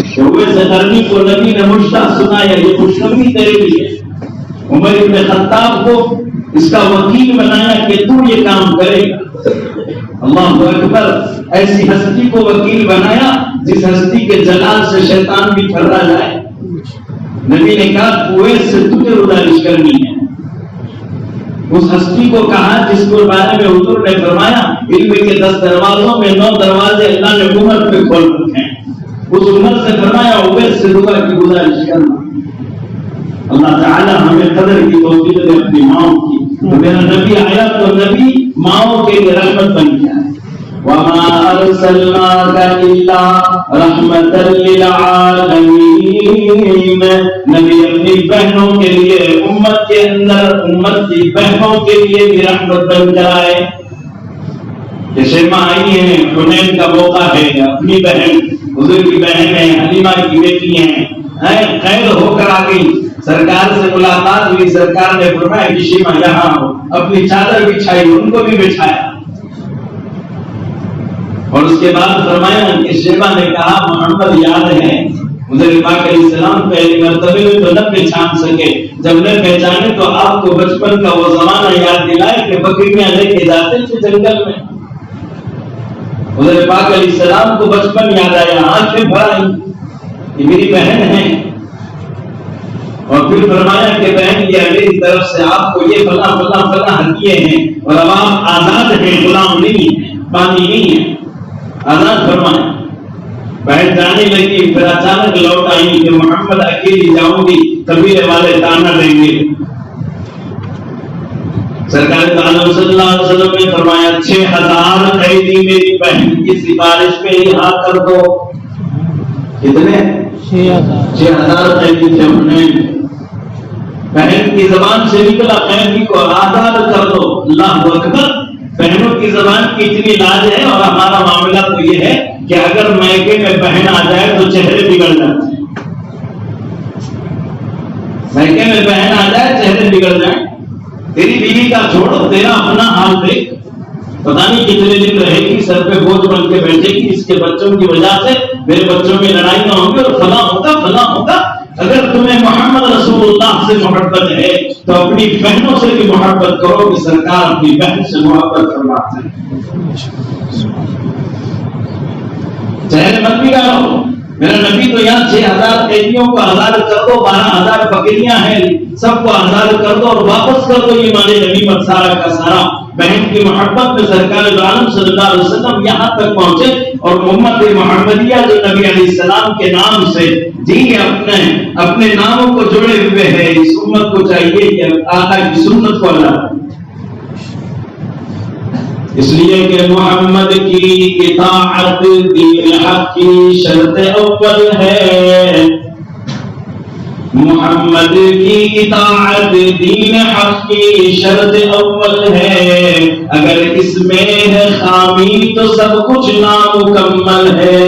سے قرنی کو نبی نے مشتاق سنایا، یہ خوشخبری تیرے لیے۔ عمر بن خطاب کو اس کا وکیل بنایا کہ تو یہ کام کرے گا۔ اللہ اکبر، ایسی ہستی کو وکیل بنایا جس ہستی کے جلال سے شیطان بھی تھرا جائے۔ نبی نے کہا اویس سے تجھے گزارش کرنی ہے۔ اس ہستی کو کہا جس کو بارے میں حضور نے فرمایا علم کے 10 دروازوں میں 9 دروازے اللہ نے عمر پہ کھول رکھے ہیں، اس عمر سے فرمایا اویس سے دعا کی گزارش کرنا۔ اللہ تعالی ہمیں قدر کی توفیق دے اپنی ماؤں کی۔ تو میرا نبی آیا تو نبی ماؤں کے لیے رحمت بن گیا ہے۔ وَمَا أَرْسَلْنَاكَ إِلَّا رَحْمَةً لِّلْعَالَمِينَ، نبی اپنی بہنوں کے لیے، امت کے اندر امت کی بہنوں کے لیے بھی رحمت بن جائے۔ جیسے ماں آئی ہیں، حنین کا موقع ہے، اپنی بہن حضور کی بہن ہے، حلیمہ کی بیٹی ہیں، قید ہو کر آ گئی، سرکار سے ملاقات ہوئی، سرکار نے فرمایا کہ شیما یہاں ہو، اپنی چادر بچھائی، ان کو بھی بچھایا، اور اس کے بعد فرمایا کہ شیما نے کہا محمد یاد ہے، حضور پاک علیہ السلام پہلی مرتبے میں تو نہ پہچان سکے، جب نے پہچانے تو آپ کو بچپن کا وہ زمانہ یاد دلائے کہ بکریاں لے کے جاتے تھے جنگل میں۔ حضور پاک علیہ السلام کو بچپن یاد آیا، آنکھیں بھر آئیں، یہ میری بہن ہے، اور پھر فرمایا کہ بہن یہ میری طرف سے آپ کو یہ فلاں فلاں فلاں ہدیے ہیں، اور اب آپ آزاد ہیں، غلام نہیں ہیں، بانی نہیں ہیں، آزاد فرمایا۔ بہن جانے لگی، پھر اچانک لوٹ آئی کہ محمد اکیلی جاؤں گی، قبیلے والے تانا دیں گے۔ سرکار تعالیٰ صلی اللہ علیہ وسلم نے فرمایا 6000 قیدی میری بہن کی سفارش پہ رہا کر دو۔ کتنے؟ 6000 قیدی تھے، انہیں بہن کی زبان سے نکلا قیدی کو آزاد کر دو۔ اللہ اکبر، بہنوں کی زبان کی اتنی لاج ہے، اور ہمارا معاملہ تو یہ ہے کہ اگر میکے میں بہن آ جائے تو چہرے بگڑ جاتے ہیں، میکے میں بہن آ جائے چہرے بگڑ جائیں۔ تیری بیوی کا چھوڑ، تیرا اپنا حال دیکھ، پتہ نہیں کتنے دن رہے گی، سر پہ بوجھ بن کے بیٹھے گی، اس کے بچوں کی وجہ سے میرے بچوں میں لڑائی نہ ہوں گے، اور فلاں ہوگا فلاں ہوگا۔ اگر تمہیں محمد رسول اللہ سے محبت ہے تو اپنی بہنوں سے بھی محبت کرو، کہ سرکار اپنی بہن سے محبت فرماتے ہیں۔ چہرے مت بگاڑو، میرا نبی تو یہاں 6000 قیدیوں کو آزاد کر دو، 12000 بکریاں ہیں، سب کو آزاد کر دو اور واپس کر دو، یہ مانے نبی مت سارا کا سارا بہن کی محبت میں سرکار عالم صلی اللہ علیہ وسلم یہاں تک پہنچے اور امت محمدیہ جو نبی علیہ السلام کے نام سے جی اپنے ناموں کو جوڑے ہوئے ہیں، اس امت کو چاہیے کہ آقا کی سنت کو اللہ، اس لیے کہ محمد کی اطاعت دین حق کی شرط اول ہے، محمد کی اطاعت دین حق کی شرط اول ہے، اگر اس میں ہے خامی تو سب کچھ نامکمل ہے۔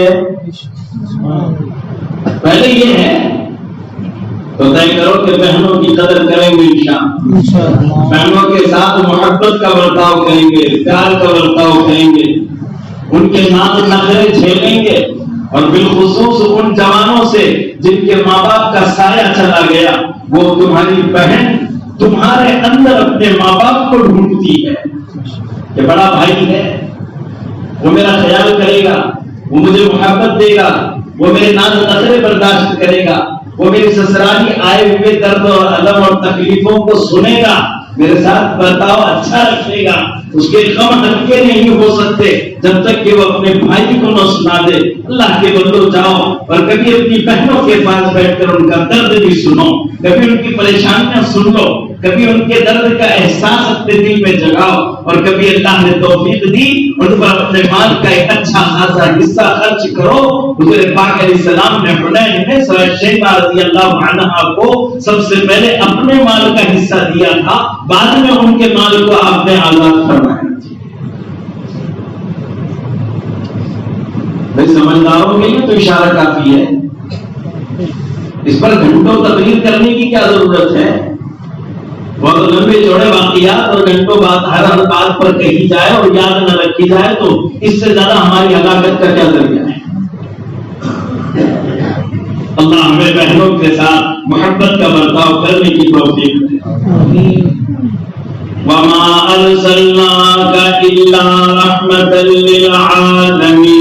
پہلے یہ ہے تو طے کرو کہ بہنوں کی قدر کریں گے انشاءاللہ، بہنوں کے ساتھ محبت کا برتاؤ کریں گے، پیار کا برتاؤ کریں گے، ان کے نام نخرے جھیلیں گے، اور بالخصوص ان جوانوں سے جن کے ماں باپ کا سایہ چلا گیا، وہ تمہاری بہن تمہارے اندر اپنے ماں باپ کو ڈھونڈتی ہے کہ بڑا بھائی ہے، وہ میرا خیال کرے گا، وہ مجھے محبت دے گا، وہ میرے ناز نخرے برداشت کرے گا، وہ میری سسرالی آئے ہوئے درد اور الم اور تکلیفوں کو سنے گا، میرے ساتھ برتاؤ اچھا رکھے گا، اس کے غم ہلکے نہیں ہو سکتے جب تک کہ وہ اپنے بھائی کو نہ سنا دے۔ اللہ کے بندو جاؤ اور کبھی اپنی بہنوں کے پاس بیٹھ کر ان کا درد بھی سنو، کبھی ان کی پریشانیاں سن لو، کبھی ان کے درد کا احساس اپنے دل میں جگاؤ، اور کبھی اللہ نے توفیق دی ان پر اپنے مال کا ایک اچھا خاصا حصہ خرچ کرو۔ حضور پاک علیہ السلام نے حنین میں سورہ شیبہ رضی اللہ عنہا کو سب سے پہلے اپنے مال کا حصہ دیا تھا، بعد میں ان کے مال کو آپ نے آزاد فرمایا۔ بھائی سمجھداروں کے لیے تو اشارہ کافی ہے، اس پر گھنٹوں تقریر کرنے کی کیا ضرورت ہے؟ بہت لمبے چوڑے واقعات اور گھنٹوں بعد ہر بات پر کہی جائے اور یاد نہ رکھی جائے تو اس سے زیادہ ہماری ہلاکت کا کیا ذریعہ ہے؟ اللہ ہمیں بہنوں کے ساتھ محبت کا برتاؤ کرنے کی توفیق دے۔ وَمَا أَرْسَلْنَاكَ إِلَّا رَحْمَةً لِّلْعَالَمِينَ،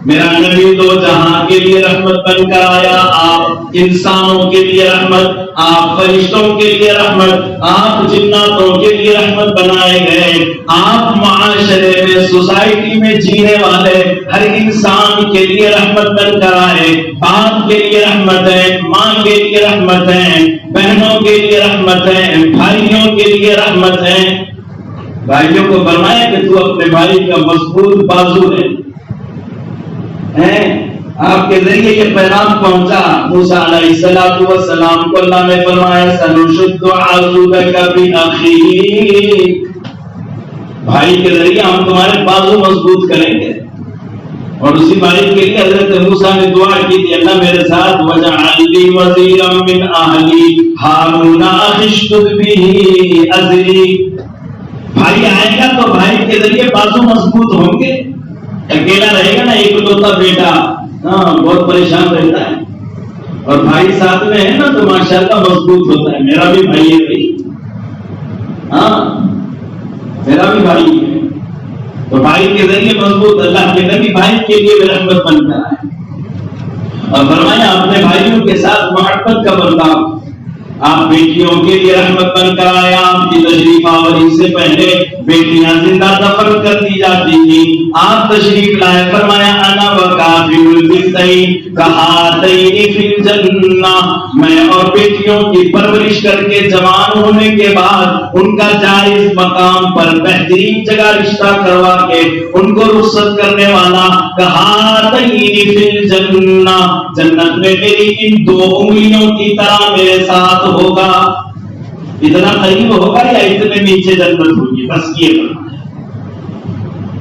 میرا نبی دو جہاں کے لیے رحمت بن کر آیا، آپ انسانوں کے لیے رحمت، آپ فرشتوں کے لیے رحمت، آپ جناتوں کے لیے رحمت بنائے گئے، آپ معاشرے میں سوسائٹی میں جینے والے ہر انسان کے لیے رحمت بن کر آئے، باپ کے لیے رحمت ہے، ماں کے لیے رحمت ہے، بہنوں کے لیے رحمت ہے، بھائیوں کے لیے رحمت ہے۔ بھائیوں کو فرمایا کہ تو اپنے بھائی کا مضبوط بازو ہے، آپ کے ذریعے یہ پیغام پہنچا موسیٰ علیہ السلام کو اللہ نے فرمایا سنشد عضدک بأخیک، بھائی کے ذریعے ہم تمہارے بازو مضبوط کریں گے۔ اور اسی بھائی کے لیے حضرت موسیٰ نے دعا کی تھی، اللہ میرے ساتھ وجعل لی وزیرا من اہلی ہارون اخی اشدد بہ ازری، بھائی آئے گا تو بھائی کے ذریعے بازو مضبوط ہوں گے، اکیلا رہے گا نا ایک لوتا بیٹا بہت پریشان رہتا ہے، اور بھائی ساتھ میں ہے نا تو ماشاءاللہ مضبوط ہوتا ہے۔ میرا بھی بھائی ہے بھائی، میرا بھی بھائی ہے، تو بھائی کے ذریعے مضبوط، اللہ کے نبی بھائی کے لیے بھی رحمت بن کر آئے، اور فرمایا اپنے بھائیوں کے ساتھ محبت کا برتاؤ۔ آپ بیٹیوں کے لیے رحمت بن کر آئے، آپ کی تشریف آوری سے پہلے بیٹیاں زندہ دفن کر دی جاتی تھی، آپ تشریف لائے، فرمایا انا وکافل البنتین کہاتین فی الجنہ، میں اور بیٹیوں کی پرورش کر کے جوان ہونے کے بعد ان کا جائز مقام پر بہترین جگہ رشتہ کروا کے ان کو رخصت کرنے والا کہاتین فی الجنہ، جنت میں میری ان دو انگلیوں کی طرح میرے ساتھ ہوگا۔ اتنا قریب ہوگا یا اتنے نیچے جنت ہوگی، بس یہ فرمایا،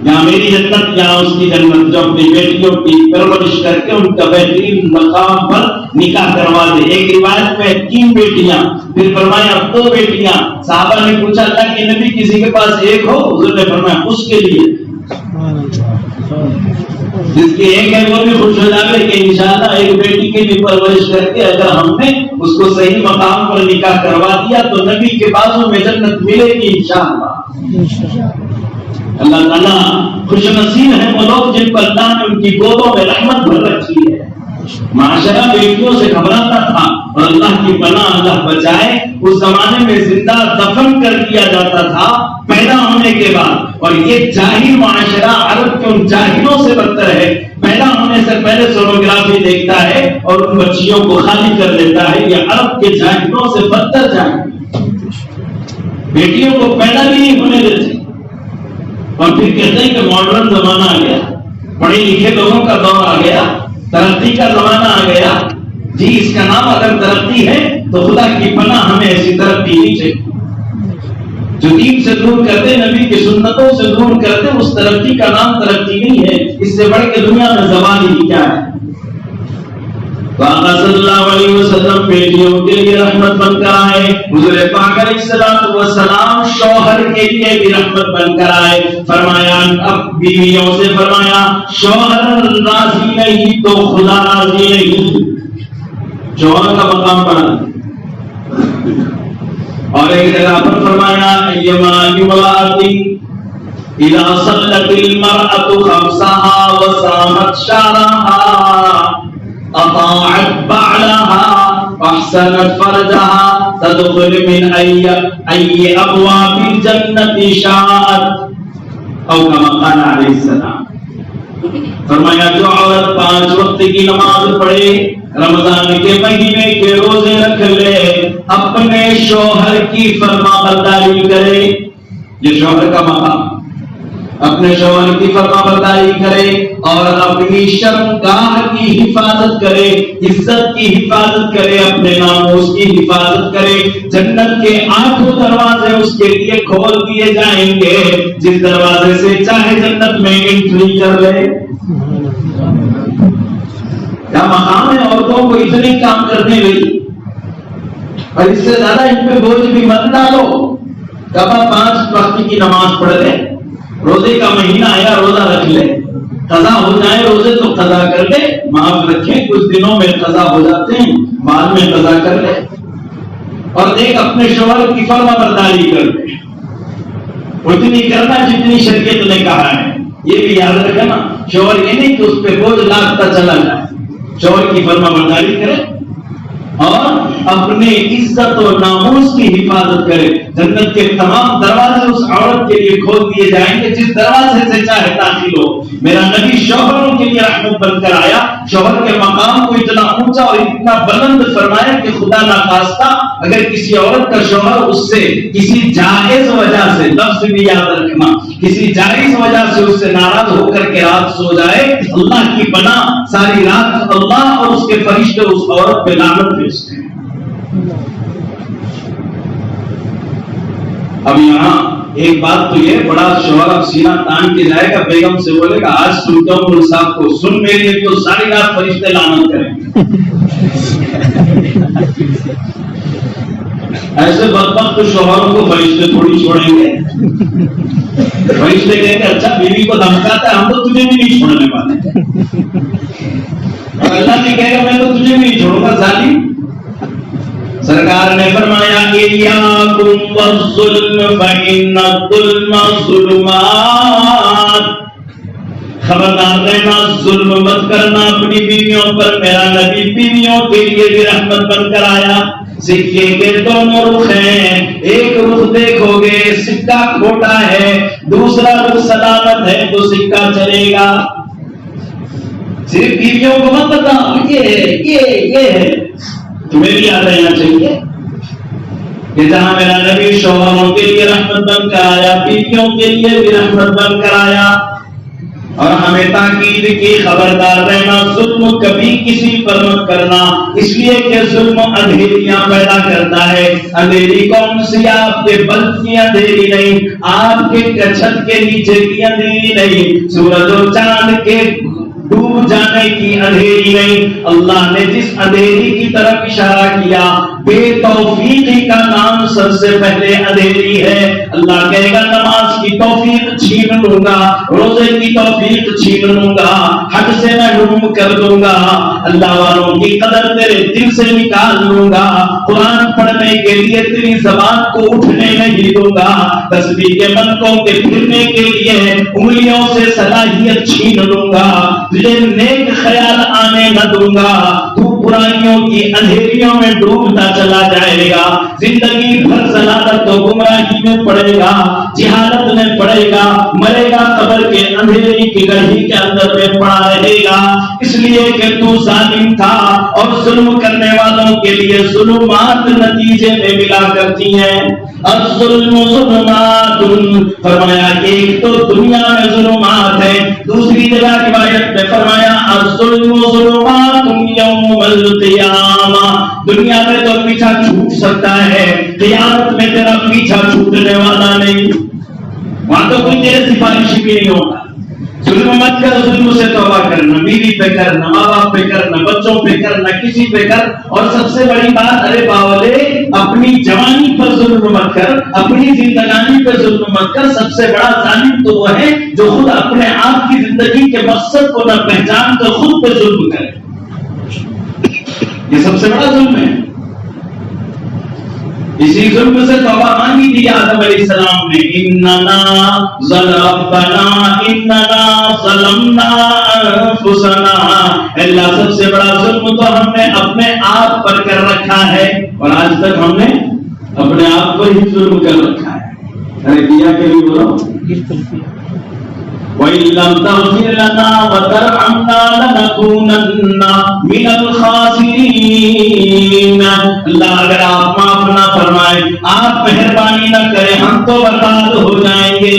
یا میری جنت یا اس کی جنت، جو اپنی بیٹیوں کی پرورش کر کے ان کا بہترین مقام پر نکاح کروا دے۔ ایک روایت میں 3 بیٹیاں، پھر فرمایا 2 بیٹیاں۔ صحابہ نے پوچھا اللہ کے نبی کسی کے پاس ایک ہو؟ حضور نے فرمایا اس کے لیے جس کی ایک ہے وہ بھی خوش ہو جائے کہ انشاءاللہ ایک بیٹی کی بھی پرورش کر کے اگر ہم نے اس کو صحیح مقام پر نکاح کروا دیا تو نبی کے بازو میں جنت ملے گی انشاءاللہ۔ اللہ تعالیٰ خوش نصیب ہیں وہ لوگ جن پر اللہ نے ان کی گودوں میں رحمت بھر رکھی ہے۔ معاشرہ بیٹیوں سے گھبراتا تھا، اور اللہ کی پناہ اللہ بچائے اس زمانے میں زندہ دفن کر دیا جاتا تھا پیدا ہونے کے بعد. اور یہ جاہل معاشرہ عرب کے ان جاہلوں سے بدتر ہے. پیدا ہونے سے پہلے سونوگرافی دیکھتا ہے اور ان بچیوں کو خالی کر دیتا ہے. یہ عرب کے جاہلوں سے بدتر جاہل. بیٹیوں کو پیدا بھی نہیں ہونے دیتے، اور پھر کہتے ہیں کہ ماڈرن زمانہ آ گیا، پڑھے لکھے لوگوں کا دور آ گیا، ترقی کا زمانہ آ گیا. جی اس کا نام اگر ترقی ہے تو خدا کی پناہ ہمیں ایسی ترقی نہیں چاہیے. جو دین سے دور کرتے، نبی کی سنتوں سے دور کرتے، اس ترقی کا نام ترقی نہیں ہے. اس سے بڑھ کے دنیا میں زوال ہی کیا ہے. آقا صلی اللہ علیہ وسلم بیٹیوں کے لیے رحمت بن کر آئے. حضور پاک علیہ الصلوۃ والسلام شوہر کے لیے بھی رحمت بن کر آئے. فرمایا اب بیویوں سے فرمایا شوہر راضی نہیں تو خدا راضی نہیں. شوہر کا مقام بڑھا. اور ایک جگہ پر فرمایا ایما امرأۃ اذا صلت المرأة خمسها وصامت شهرها اطاعت بعلها واحسنت فرجها تدخل من اي ابواب الجنة شاءت او كما قال علیہ السلام. فرمایا جو عورت 5 وقت کی نماز پڑھے، رمضان کے مہینے کے روزے رکھ لے، اپنے شوہر کی فرما برداری کرے. یہ شوہر کا مقام، اپنے شوہر کی فرما برداری کرے اور اپنی شرمگاہ کی حفاظت کرے، عزت کی حفاظت کرے، اپنے ناموس کی حفاظت کرے. جنت کے 8 دروازے اس کے لیے کھول دیے جائیں گے، جس دروازے سے چاہے جنت میں انٹری کر لے. کیا مقام ہے عورتوں کو اتنے کام کرنے گئی، اور اس سے زیادہ ان پہ بوجھ بھی مت ڈالو. کب 5 وقت کی نماز پڑھ لے، روزے کا مہینہ آیا روزہ رکھ لے، قضا ہو جائے روزے تو قضا کر لے، معاف رکھیں کچھ دنوں میں قضا ہو جاتے ہیں، بعد میں قضا کر لے. اور دیکھ اپنے شوہر کی فرما برداری کر لے، اتنی کرنا جتنی شریعت نے کہا ہے. یہ بھی یاد رکھنا، شوہر یہ نہیں کہ اس پہ بوجھ لاگتا چلا جائے. شوہر کی فرما برداری کرے اور اپنے عزت و ناموس کی حفاظت کرے. جنت کے تمام دروازے اس عورت کے لیے کھول دیے جائیں گے جس دروازے سے چاہے داخل ہو. میرا نبی شوہروں کے لیے رحمت بن کر آیا. شوہر کے مقام کو اتنا اونچا اور اتنا بلند فرمایا کہ خدا نخواستہ اگر کسی عورت کا شوہر اس سے کسی جائز وجہ سے، لفظ بھی یاد رکھنا، کسی جائز وجہ سے اس سے ناراض ہو کر کے رات سو جائے، اللہ کی پناہ ساری رات اللہ اور اس کے فرشتے اس عورت پہ لعنت بھیجتے ہیں. اب یہاں ایک بات تو یہ، بڑا شوہر اب سینہ تان کے جائے گا، بیگم سے بولے گا آج سنتا ہوں مول صاحب کو، سن میری تو ساری رات فرشتے لعنت کریں گے. ایسے بدبخت شوہروں کو فرشتے تھوڑی چھوڑیں گے. فرشتے کہیں گے اچھا بیوی کو دھمکاتا ہے، ہم تو تجھے بھی نہیں چھوڑنے والے. اور اللہ بھی کہے گا میں تو تجھے بھی نہیں چھوڑوں گا ظالم. سرکار نے فرمایا ایاکم والظلم فإن الظلم ظلمات. خبردار رہنا، ظلم مت کرنا اپنی بیویوں پر. میرا نبی بیویوں کے لیے بھی رحمت بن کر آیا. سکے کے دونوں رخ ہیں، ایک رخ دیکھو گے سکہ کھوٹا ہے، دوسرا رخ سلامت ہے تو سکہ چلے گا. صرف بیویوں کو مت بتاؤ یہ ہے، تمہیں بھی یاد رہنا چاہیے کہ جہاں میرا نبی شوہروں کے لیے رحمت بن کر آیا، بیویوں کے لیے بھی رحمت بن کر آیا. اور ہمیں تاکید کی خبردار رہنا، ظلم کبھی کسی پر مت کرنا، اس لیے کہ ظلم اندھیریاں پیدا کرتا ہے. اندھیری کون سی؟ آپ کے بلب کی اندھیری نہیں، آپ کے چھت کے نیچے کی اندھیری نہیں، سورج اور چاند کے ڈوب جانے کی اندھیری نہیں. اللہ نے جس اندھیری کی طرف اشارہ کیا، بے توفیقی کا نام سب سے پہلے اندھیری ہے. اللہ کہے گا نماز کی توفیق چھین لوں گا، روزے کی توفیق چھین لوں گا، حج سے محروم کر دوں گا، اللہ والوں کی قدر تیرے دل سے نکال لوں گا، قرآن پڑھنے کے لیے تیری زبان کو اٹھنے نہیں دوں گا، تسبیح کے منقوں کے پھرنے کے لیے انگلیوں سے صلاحیت چھین لوں گا، تجھے نیک خیال آنے نہ دوں گا، تو برائیوں کی اندھیریوں میں ڈوبتا چلا جائے گا، زندگی بھر ضلالت و گمراہی میں پڑے گا، جہالت میں پڑے گا، مرے گا قبر کے اندھیری کی گڑھی کے اندر میں پڑا رہے گا، اس لیے کہ تو ظالم تھا، اور ظلم کرنے والوں کے لیے ظلمات نتیجے میں ملا کرتی ہیں۔ الظلم ظلمات، فرمایا ایک تو دنیا میں ظلمات ہے، دوسری جگہ روایت میں فرمایا الظلم ظلمات یوم القیامہ، دنیا میں تو پیچھا چھوٹ سکتا ہے، قیامت میں تیرا پیچھا چھوٹنے والا نہیں، وہاں تو کوئی تیرے سفارش بھی نہیں ہوگا۔ ظلم مت کر، ظلم سے توبہ کرنا، بیوی پہ کرنا، ماں باپ پہ کرنا، بچوں پہ کرنا، کسی پہ کر، اور سب سے بڑی بات ارے باولے اپنی جوانی پر ظلم مت کر، اپنی زندگانی پہ ظلم مت کر، سب سے بڑا ظالم تو وہ ہے جو خود اپنے آپ کی زندگی کے مقصد کو نہ پہچان کر خود پہ ظلم کرے، یہ سب سے بڑا ظلم ہے۔ اسی ظلم سے توبہ مانگی تھی آدم علیہ السلام نے، اننا ظلمنا انفسنا، اللہ سب سے بڑا ظلم تو ہم نے اپنے آپ پر کر رکھا ہے، اور آج تک ہم نے اپنے آپ پر ہی ظلم کر رکھا ہے۔ ارے کیا کہ بھی بولو، وَإِن لَّمْ تَغْفِرْ لَنَا وَتَرْحَمْنَا لَنَكُونَنَّ مِنَ الْخَاسِرِينَ، اللہ اگر آپ معاف نہ فرمائیں، آپ مہربانی نہ کریں، ہم تو برباد ہو جائیں گے۔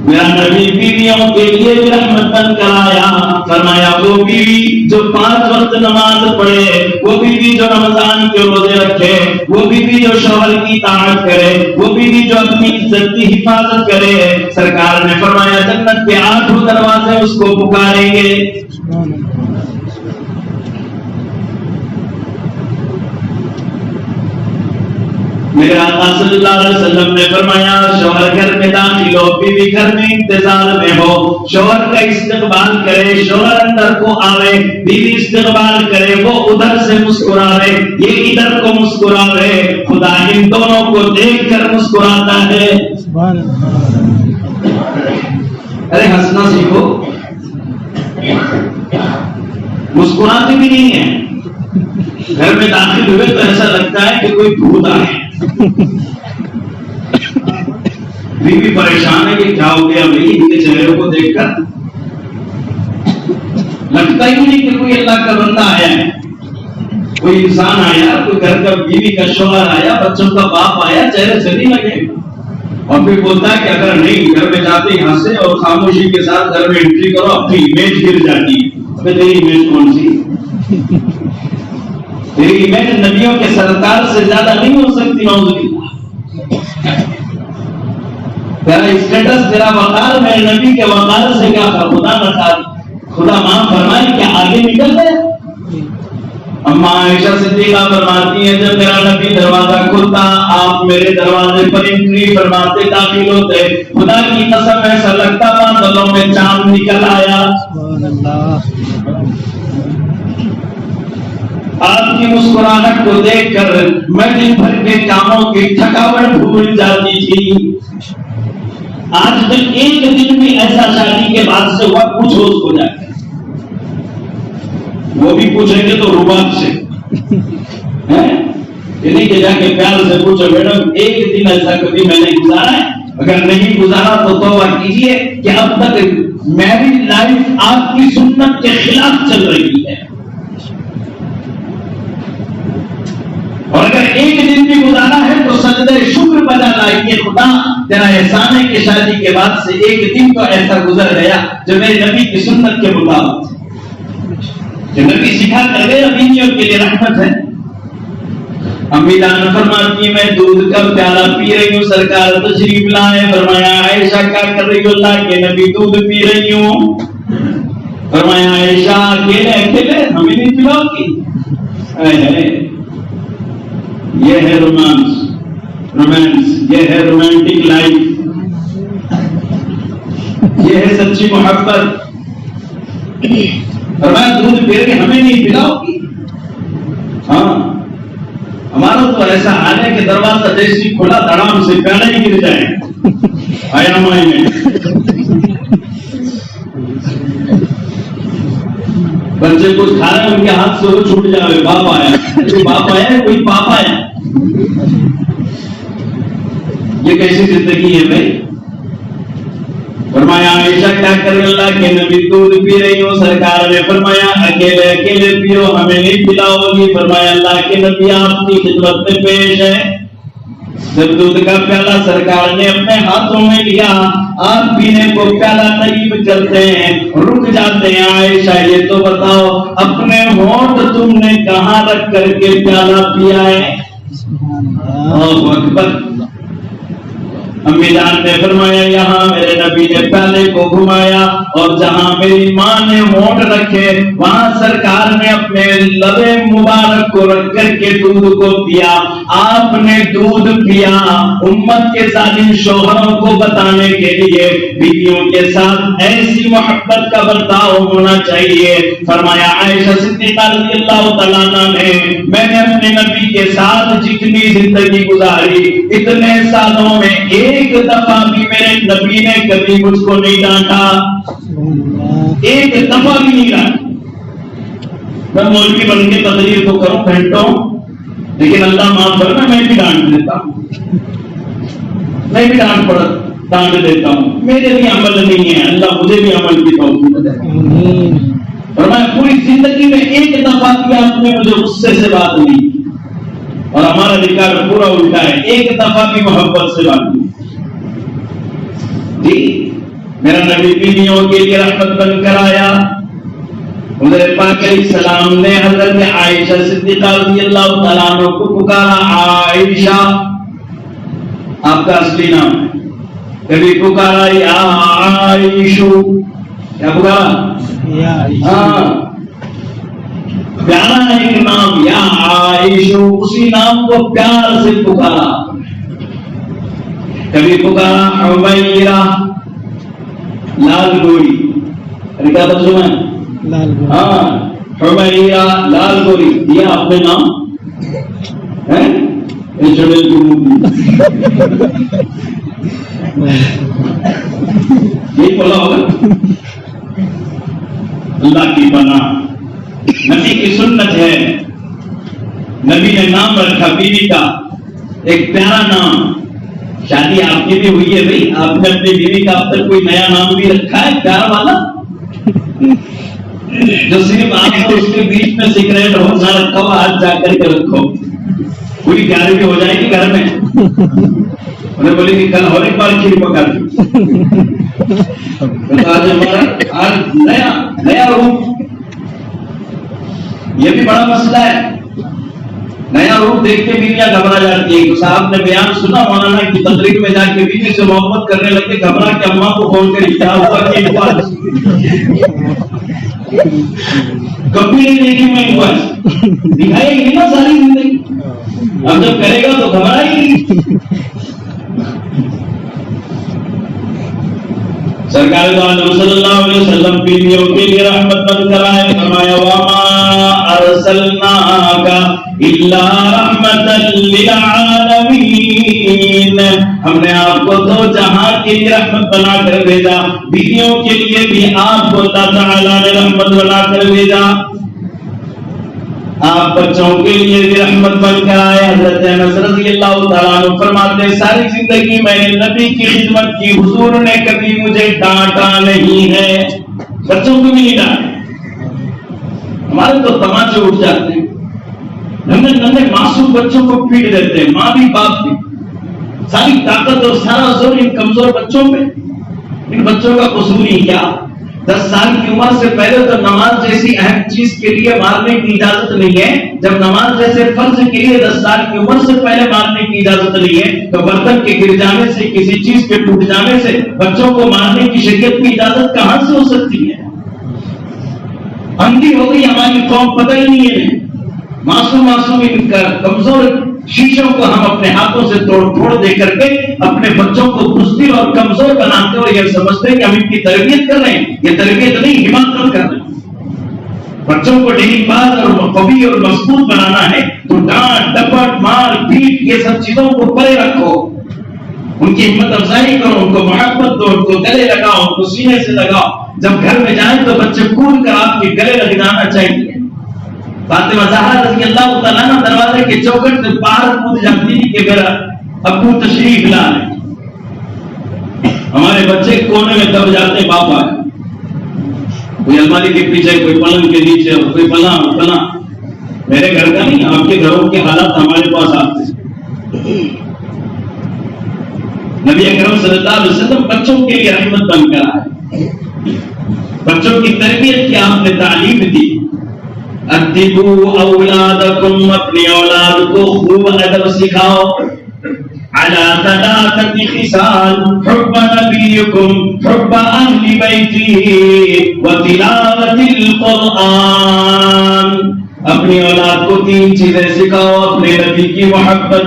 میرا نبی بیویوں کے لیے بھی رحمت بن کر آیا، فرمایا وہ بیوی جو 5 وقت نماز پڑھے، وہ بیوی جو رمضان کے روزے رکھے، وہ بیوی جو شوہر کی اطاعت کرے، وہ بیوی جو اپنی عزت کی حفاظت کرے، سرکار نے فرمایا جنت کے 8 دروازے اس کو پکاریں گے۔ میرے آقا صلی اللہ علیہ وسلم نے فرمایا شوہر گھر میں داخل ہو، بیوی گھر میں انتظار میں ہو، شوہر کا استقبال کرے، شوہر اندر کو آوے، بیوی استقبال کرے، وہ ادھر سے مسکراوے، یہ ادھر کو مسکراوے، خدا ان دونوں کو دیکھ کر مسکراتا ہے۔ ارے ہنسنا سیکھو، مسکراتے بھی نہیں ہیں، گھر میں داخل ہوئے تو ایسا لگتا ہے کہ کوئی بھوت آئے، بیوی پریشان ہے کہ کیا ہو گیا بھائی، ان کے چہرے کو دیکھ کر لگتا ہی نہیں کہ کوئی اللہ کا بندہ آیا ہے، کوئی انسان آیا، کوئی گھر کا بیوی کا شوہر آیا، بچوں کا باپ آیا، چہرے سے نہیں لگے، اور پھر بولتا ہے کہ اگر نہیں گھر میں جاتے یہاں سے اور خاموشی کے ساتھ گھر میں انٹری کرو، اپنی امیج گر جاتی ہے۔ تیری امیج کون سی؟ تیری امیج نبیوں کے سرکار سے زیادہ نہیں ہو سکتی، نعوذ باللہ۔ تیرا اسٹیٹس، تیرا وقار میرے نبی کے وقار سے کیا تھا؟ خدا نہ تھا، خدا معاف فرمائے کہ آگے نکل گئے۔ اما عائشہ صدیقہ فرماتی ہیں جب میرا نبی دروازہ کھلتا، آپ میرے دروازے پر انٹری فرماتے، داخل ہوتے، خدا کی قسم ایسا لگتا بادلوں میں چاند نکل آیا۔ آپ کی مسکراہٹ کو دیکھ کر میں دن بھر کے کاموں کی تھکاوٹ بھول جاتی تھی۔ آج تک ایک دن بھی ایسا شادی کے بعد سے ہوا، پوچھو اس کو جا کے، وہ بھی پوچھیں گے تو رباب سے، یعنی کہ جا کے پیار سے پوچھو میڈم ایک دن ایسا کبھی میں نے گزارا ہے؟ اگر نہیں گزارا تو توبہ کیجیے کہ اب تک میرڈ لائف آپ کی سنت کے خلاف چل رہی ہے، اور اگر ایک دن بھی گزارا ہے تو سجدہ شکر بجا لائیے، خدا تیرا احسان ہے کہ شادی کے بعد سے ایک دن تو ایسا گزر گیا جو میرے نبی کی سنت کے مطابق جو نبی سکھا کر گئے، بیویوں کے لیے رحمت ہے۔ امی جان فرماتی میں دودھ کا پیالہ پی رہی ہوں، سرکار تشریف لائے، فرمایا عائشہ کیا کر رہی ہو؟ اللہ کے نبی دودھ پی رہی ہوں۔ فرمایا عائشہ اکیلے اکیلے ہمیں نہیں پلاؤ گی؟ یہ ہے رومانس، یہ ہے رومانٹک لائف، یہ ہے سچی محبت۔ فرمایا دودھ پی کے ہمیں نہیں پلاؤ گی؟ ہاں، ہمارا تو ایسا حال ہے کہ دروازہ جیسی کھلا دھڑام سے پیالہ ہی گر جائے آیا مائی میں۔ ان کے ہاتھ سے وہ چھوٹ جاوے، باپ آیا، کوئی باپ آیا کوئی باپ آیا؟ یہ کیسی زندگی ہے بھائی؟ فرمایا عائشہ کیا کر اللہ کے نبی دودھ پی رہی ہو، سرکار نے فرمایا اکیلے اکیلے پیو، ہمیں نہیں پلاؤ گی؟ فرمایا اللہ کے نبی آپ کی خدمت میں پیش ہے۔ جب دودھ کا پیالہ سرکار نے اپنے ہاتھوں میں لیا، آپ پینے کو پیالہ قریب کرتے ہیں، رک جاتے ہیں۔ عائشہ یہ تو بتاؤ اپنے ہونٹ تم نے کہاں رکھ کر کے پیالہ پیا ہے؟ اللہ اکبر۔ امی جان نے فرمایا یہاں میرے نبی نے پیالے کو گھمایا اور جہاں میری ماں نے ہونٹ رکھے وہاں سرکار نے اپنے لب مبارک کو رکھ کر کے دودھ کو پیا۔ آپ نے دودھ پیا امت کے ظالم شوہروں کو بتانے کے لیے بیویوں کے ساتھ ایسی محبت کا برتاؤ ہونا چاہیے۔ فرمایا عائشہ صدیقہ رضی اللہ تعالیٰ عنہا نے میں نے اپنے نبی کے ساتھ جتنی زندگی گزاری اتنے سالوں میں ایک دفعہ بھی میرے نبی نے کبھی مجھ کو نہیں ڈانٹا، ایک دفعہ بھی نہیں ڈانٹا۔ میں مولوی بن کے تقریر تو کروں گھنٹوں، لیکن اللہ معاف کرنا میں بھی ڈانٹ دیتا ہوں، میں بھی ڈانٹ دیتا ہوں، میرے بھی عمل نہیں ہے، اللہ مجھے بھی عمل کی توفیق دے۔ اور میں پوری زندگی میں ایک دفعہ بھی آپ نے مجھے غصے سے بات نہیں کی، اور ہمارا ریکارڈ پورا الٹا ہے، ایک دفعہ بھی محبت سے بات نہیں جی۔ میرا نبی بیویوں کے لیے رحمت بن کر آیا۔ حضرت پاک علیہ السلام نے حضرت عائشہ صدیقہ رضی اللہ تعالیٰ عنہ کو پکارا عائشہ، آپ کا اصلی نام ہے، کبھی پکارا یا عائشو، کیا پکارا؟ ہاں پیارا ایک نام یا عائشو، اسی نام کو پیار سے پکارا۔ کبھی پکارا حمیرہ، لال گوری، کیا ترجمہ ہے؟ ہاں حمیرہ لال گوری، دیا اپنے نام ہے؟ یہ بولا ہوگا اللہ کی پناہ، نبی کی سنت ہے، نبی نے نام رکھا بیوی کا ایک پیارا نام۔ شادی آپ کی بھی ہوئی ہے بھائی، آپ نے اپنی بیوی کا اب تک کوئی نیا نام بھی رکھا ہے پیارا والا؟ جو صرف آپ کو اس کے بیچ میں سیکریٹ ہو نہ رکھا ہو، آج جا کر کے رکھو، پوری پیاری بھی ہو جائے گی گھر میں، انہیں بولے گی کل اور ایک بار کھیر پکا دی، آج ہمارا آج نیا روپ، یہ بھی بڑا مسئلہ ہے۔ نیا روپ دیکھ کے بیویاں گھبرا جاتی ہے۔ صاحب نے بیان سنا مولانا کی تقریر میں، جا کے بیوی سے محبت کرنے لگے، گھبرا کے اماں کو فون کری کیا ہوا کہ کبھی نہیں دیکھی میں دکھائے گی نا ساری زندگی، اب جب کرے گا تو گھبرائے گی۔ سرکار دو عالم صلی اللہ علیہ وسلم بیویوں کے لیے رحمت بن کر آئے، فرمایا وَمَا أَرْسَلْنَاكَ إِلَّا رَحْمَةً لِلْعَالَمِينَ، ہم نے آپ کو دو جہاں کے لیے رحمت بنا کر بھیجا، بیویوں کے لیے بھی آپ کو اللہ تعالیٰ نے رحمت بنا کر بھیجا، آپ بچوں کے لیے بھی رحمت بن کر آئے۔ حضرت انس رضی اللہ تعالیٰ عنہ فرماتے ساری زندگی میں نے نبی کی خدمت کی، حضور نے کبھی مجھے ڈانٹا نہیں ہے، بچوں کو بھی نہیں ڈانٹے۔ ہمارے تو تماچے اٹھ جاتے ہیں، ننھے معصوم بچوں کو پیٹ دیتے ہیں، ماں بھی باپ بھی، ساری طاقت اور سارا زور ان کمزور بچوں پہ۔ ان بچوں کا قصور ہی کیا؟ 10 سال کی عمر سے پہلے تو نماز جیسی اہم چیز کے لیے مارنے کی اجازت نہیں ہے۔ جب نماز جیسے فرض کے لیے 10 سال کی عمر سے پہلے مارنے کی اجازت نہیں ہے، تو برتن کے گر جانے سے، کسی چیز کے ٹوٹ جانے سے بچوں کو مارنے کی شریعت کی اجازت کہاں سے ہو سکتی ہے؟ اندھی ہو گئی ہماری قوم، پتہ ہی نہیں ہے۔ معصوم ان کا کمزور شیشوں کو ہم اپنے ہاتھوں سے توڑ پھوڑ دے کر کے اپنے بچوں کو بزدل اور کمزور بناتے اور یہ سمجھتے ہیں کہ ہم ان کی تربیت کر رہے ہیں۔ یہ تربیت نہیں، حمایت کر رہے ہیں۔ بچوں کو ڈیلی باز اور قوی اور مضبوط بنانا ہے تو ڈانٹ ڈپٹ مار پیٹ یہ سب چیزوں کو پرے رکھو، ان کی ہمت افزائی کرو، ان کو محبت دو، ان کو گلے لگاؤ، ان کو سینے سے لگاؤ۔ جب گھر میں جائیں تو بچے کود کر آپ کے گلے لگ جانا چاہیے۔ فاطمہ زہرا رضی اللہ تعالیٰ عنہ دروازے کے چوکھٹ سے باہر کود جاتی تھی کہ میرا ابو تشریف لائے. ہمارے بچے کونے میں دب جاتے ہیں باپ آئے, کوئی الماری کے پیچھے, کوئی پلنگ کے نیچے, کوئی فلاں فلاں. میرے گھر کا نہیں, آپ کے گھروں کے حالات ہمارے پاس آتے ہیں. نبی اکرم صلی اللہ علیہ وسلم بچوں کے لیے رحمت بن کر آئے. بچوں کی تربیت کی آپ نے تعلیم دی. ادبوا اولادکم, اپنی اولاد کو خوب ادب سکھاؤ. على ثلاثة خصال, حب نبيكم, حب أهل بيته, وتلاوة القرآن. اپنی اولاد کو 3 چیزیں سکھاؤ. اپنے نبی کی محبت,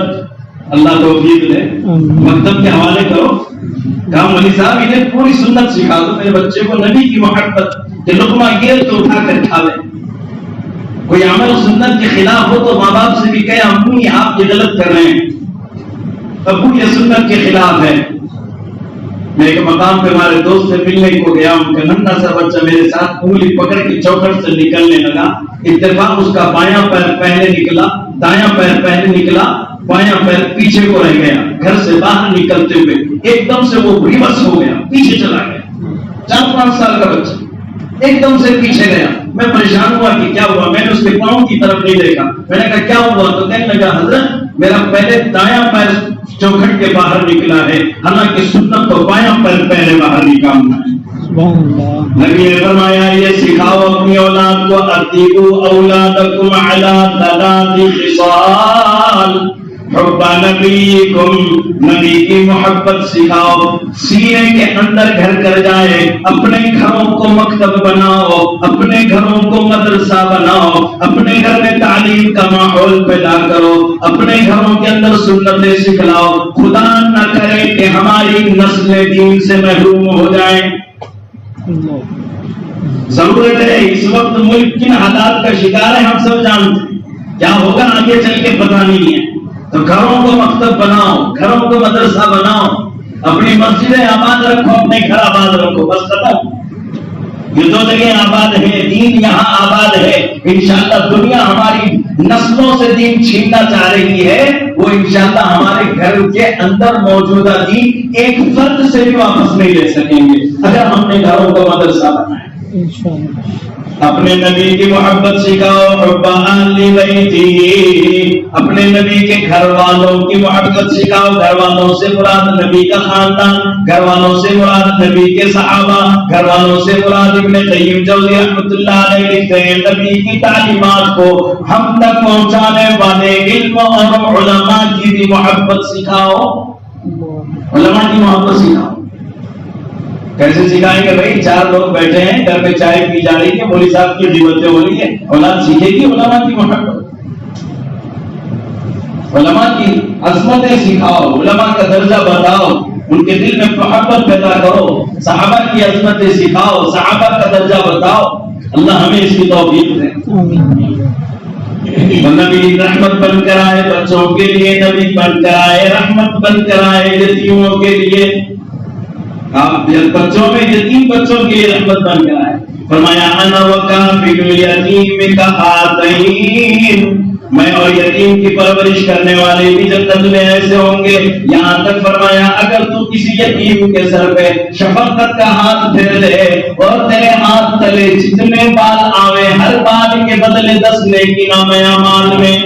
اللہ توفیق دے, مکتب کے حوالے کرو. کہا مولوی صاحب انہیں پوری سنت سکھا دو میرے بچے کو, نبی کی محبت کہ لقمہ یہ تو اٹھا کر کھاوے. کوئی عمل سنت کے خلاف ہو تو ماں باپ سے بھی کہے امی آپ یہ غلط کر رہے ہیں, ابو یہ سنت کے خلاف ہے. میں ایک مقام پہ ہمارے دوست سے ملنے کو گیا, ان کا ننھا سا بچہ میرے ساتھ انگلی پکڑ کے چوکھٹ سے نکلنے لگا. اتفاق اس کا بایاں پیر پہلے نکلا, دایاں پیر پہلے نکلا, بایاں پیر پیچھے کو رہ گیا. گھر سے باہر نکلتے ہوئے ایک دم سے وہ ریورس ہو گیا, پیچھے چلا گیا. 4-5 سال کا بچہ ایک دم سے پیچھے گیا. میں پریشان ہوا کہ کیا ہوا. میں نے اس کے پاؤں کی طرف نہیں دیکھا. میں نے کہا کیا ہوا, تو کہنے لگا حضرت میرا پہلے دایاں پیر چوکھٹ کے باہر نکلا ہے, حالانکہ سنت تو بایاں پیر پہلے باہر نکالنا ہے. نبی نے فرمایا یہ سکھاؤ اپنی اولاد کو. ادبوا اولادکم علی 3 خصال, حب نبیکم, نبی کی محبت سکھاؤ. سینے کے اندر گھر کر جائے. اپنے گھروں کو مکتب بناؤ, اپنے گھروں کو مدرسہ بناؤ, اپنے گھر میں تعلیم کا ماحول پیدا کرو, اپنے گھروں کے اندر سنتیں سکھلاؤ. خدا نہ کرے کہ ہماری نسل دین سے محروم ہو جائیں. ضرورت ہے, اس وقت ملک کن حالات کا شکار ہے ہم سب جانتے ہیں, کیا ہوگا آگے چل کے پتہ نہیں ہے. تو گھروں کو مکتب بناؤ, گھروں کو مدرسہ بناؤ, اپنی مسجدیں آباد رکھو, اپنے گھر آباد رکھو, بس ختم. یہ 2 جگہیں آباد ہے, دین یہاں آباد ہے. انشاءاللہ دنیا ہماری نسلوں سے دین چھیننا چاہ رہی ہے, وہ انشاءاللہ ہمارے گھر کے اندر موجودہ دین ایک فرد سے بھی واپس نہیں لے سکیں گے اگر ہم نے گھروں کو مدرسہ بنایا. اپنے نبی کی محبت سکھاؤ. حب اہل بیتہ, اپنے نبی کے گھر والوں کی محبت سکھاؤ. گھر والوں سے مراد نبی کا خاندان, گھر والوں سے مراد نبی کے صحابہ, گھر والوں سے مراد ابن قیم جوزی رحمۃ اللہ علیہ لکھتے ہیں نبی کی تعلیمات کو ہم تک پہنچانے والے علم اور علماء کی بھی محبت سکھاؤ. علماء کی محبت سکھاؤ. کیسے سکھائیں گے بھائی؟ 4 لوگ بیٹھے ہیں, گھر میں چائے پی جا رہی ہے, مولوی صاحب کی غیبتیں ہو رہی ہے, اولاد سیکھے گی علماء کی محبت. علماء کی عظمتیں سکھاؤ, علماء کا درجہ بتاؤ, ان کے دل میں محبت پیدا کرو. صحابہ کی عظمتیں سکھاؤ, صحابہ کا درجہ بتاؤ. اللہ ہمیں اس کی توفیق دے. نبی رحمت بن کر آئے بچوں کے لیے, نبی بن کر آئے رحمت بن کر آئے یتیموں کے لیے. آپ بچوں میں یتیم بچوں کے لیے رحمت بن کر آئے. فرمایا انا وکافل الیتیم کہاتین, میں اور یتیم کی پرورش کرنے والے بھی جنت میں ایسے ہوں گے. یہاں تک فرمایا اگر تو کسی یتیم کے سر پہ شفقت کا ہاتھ پھیر دے اور تیرے ہاتھ تلے جتنے بال آوے ہر بال کے بدلے 10 نیکی نامہ اعمال میں.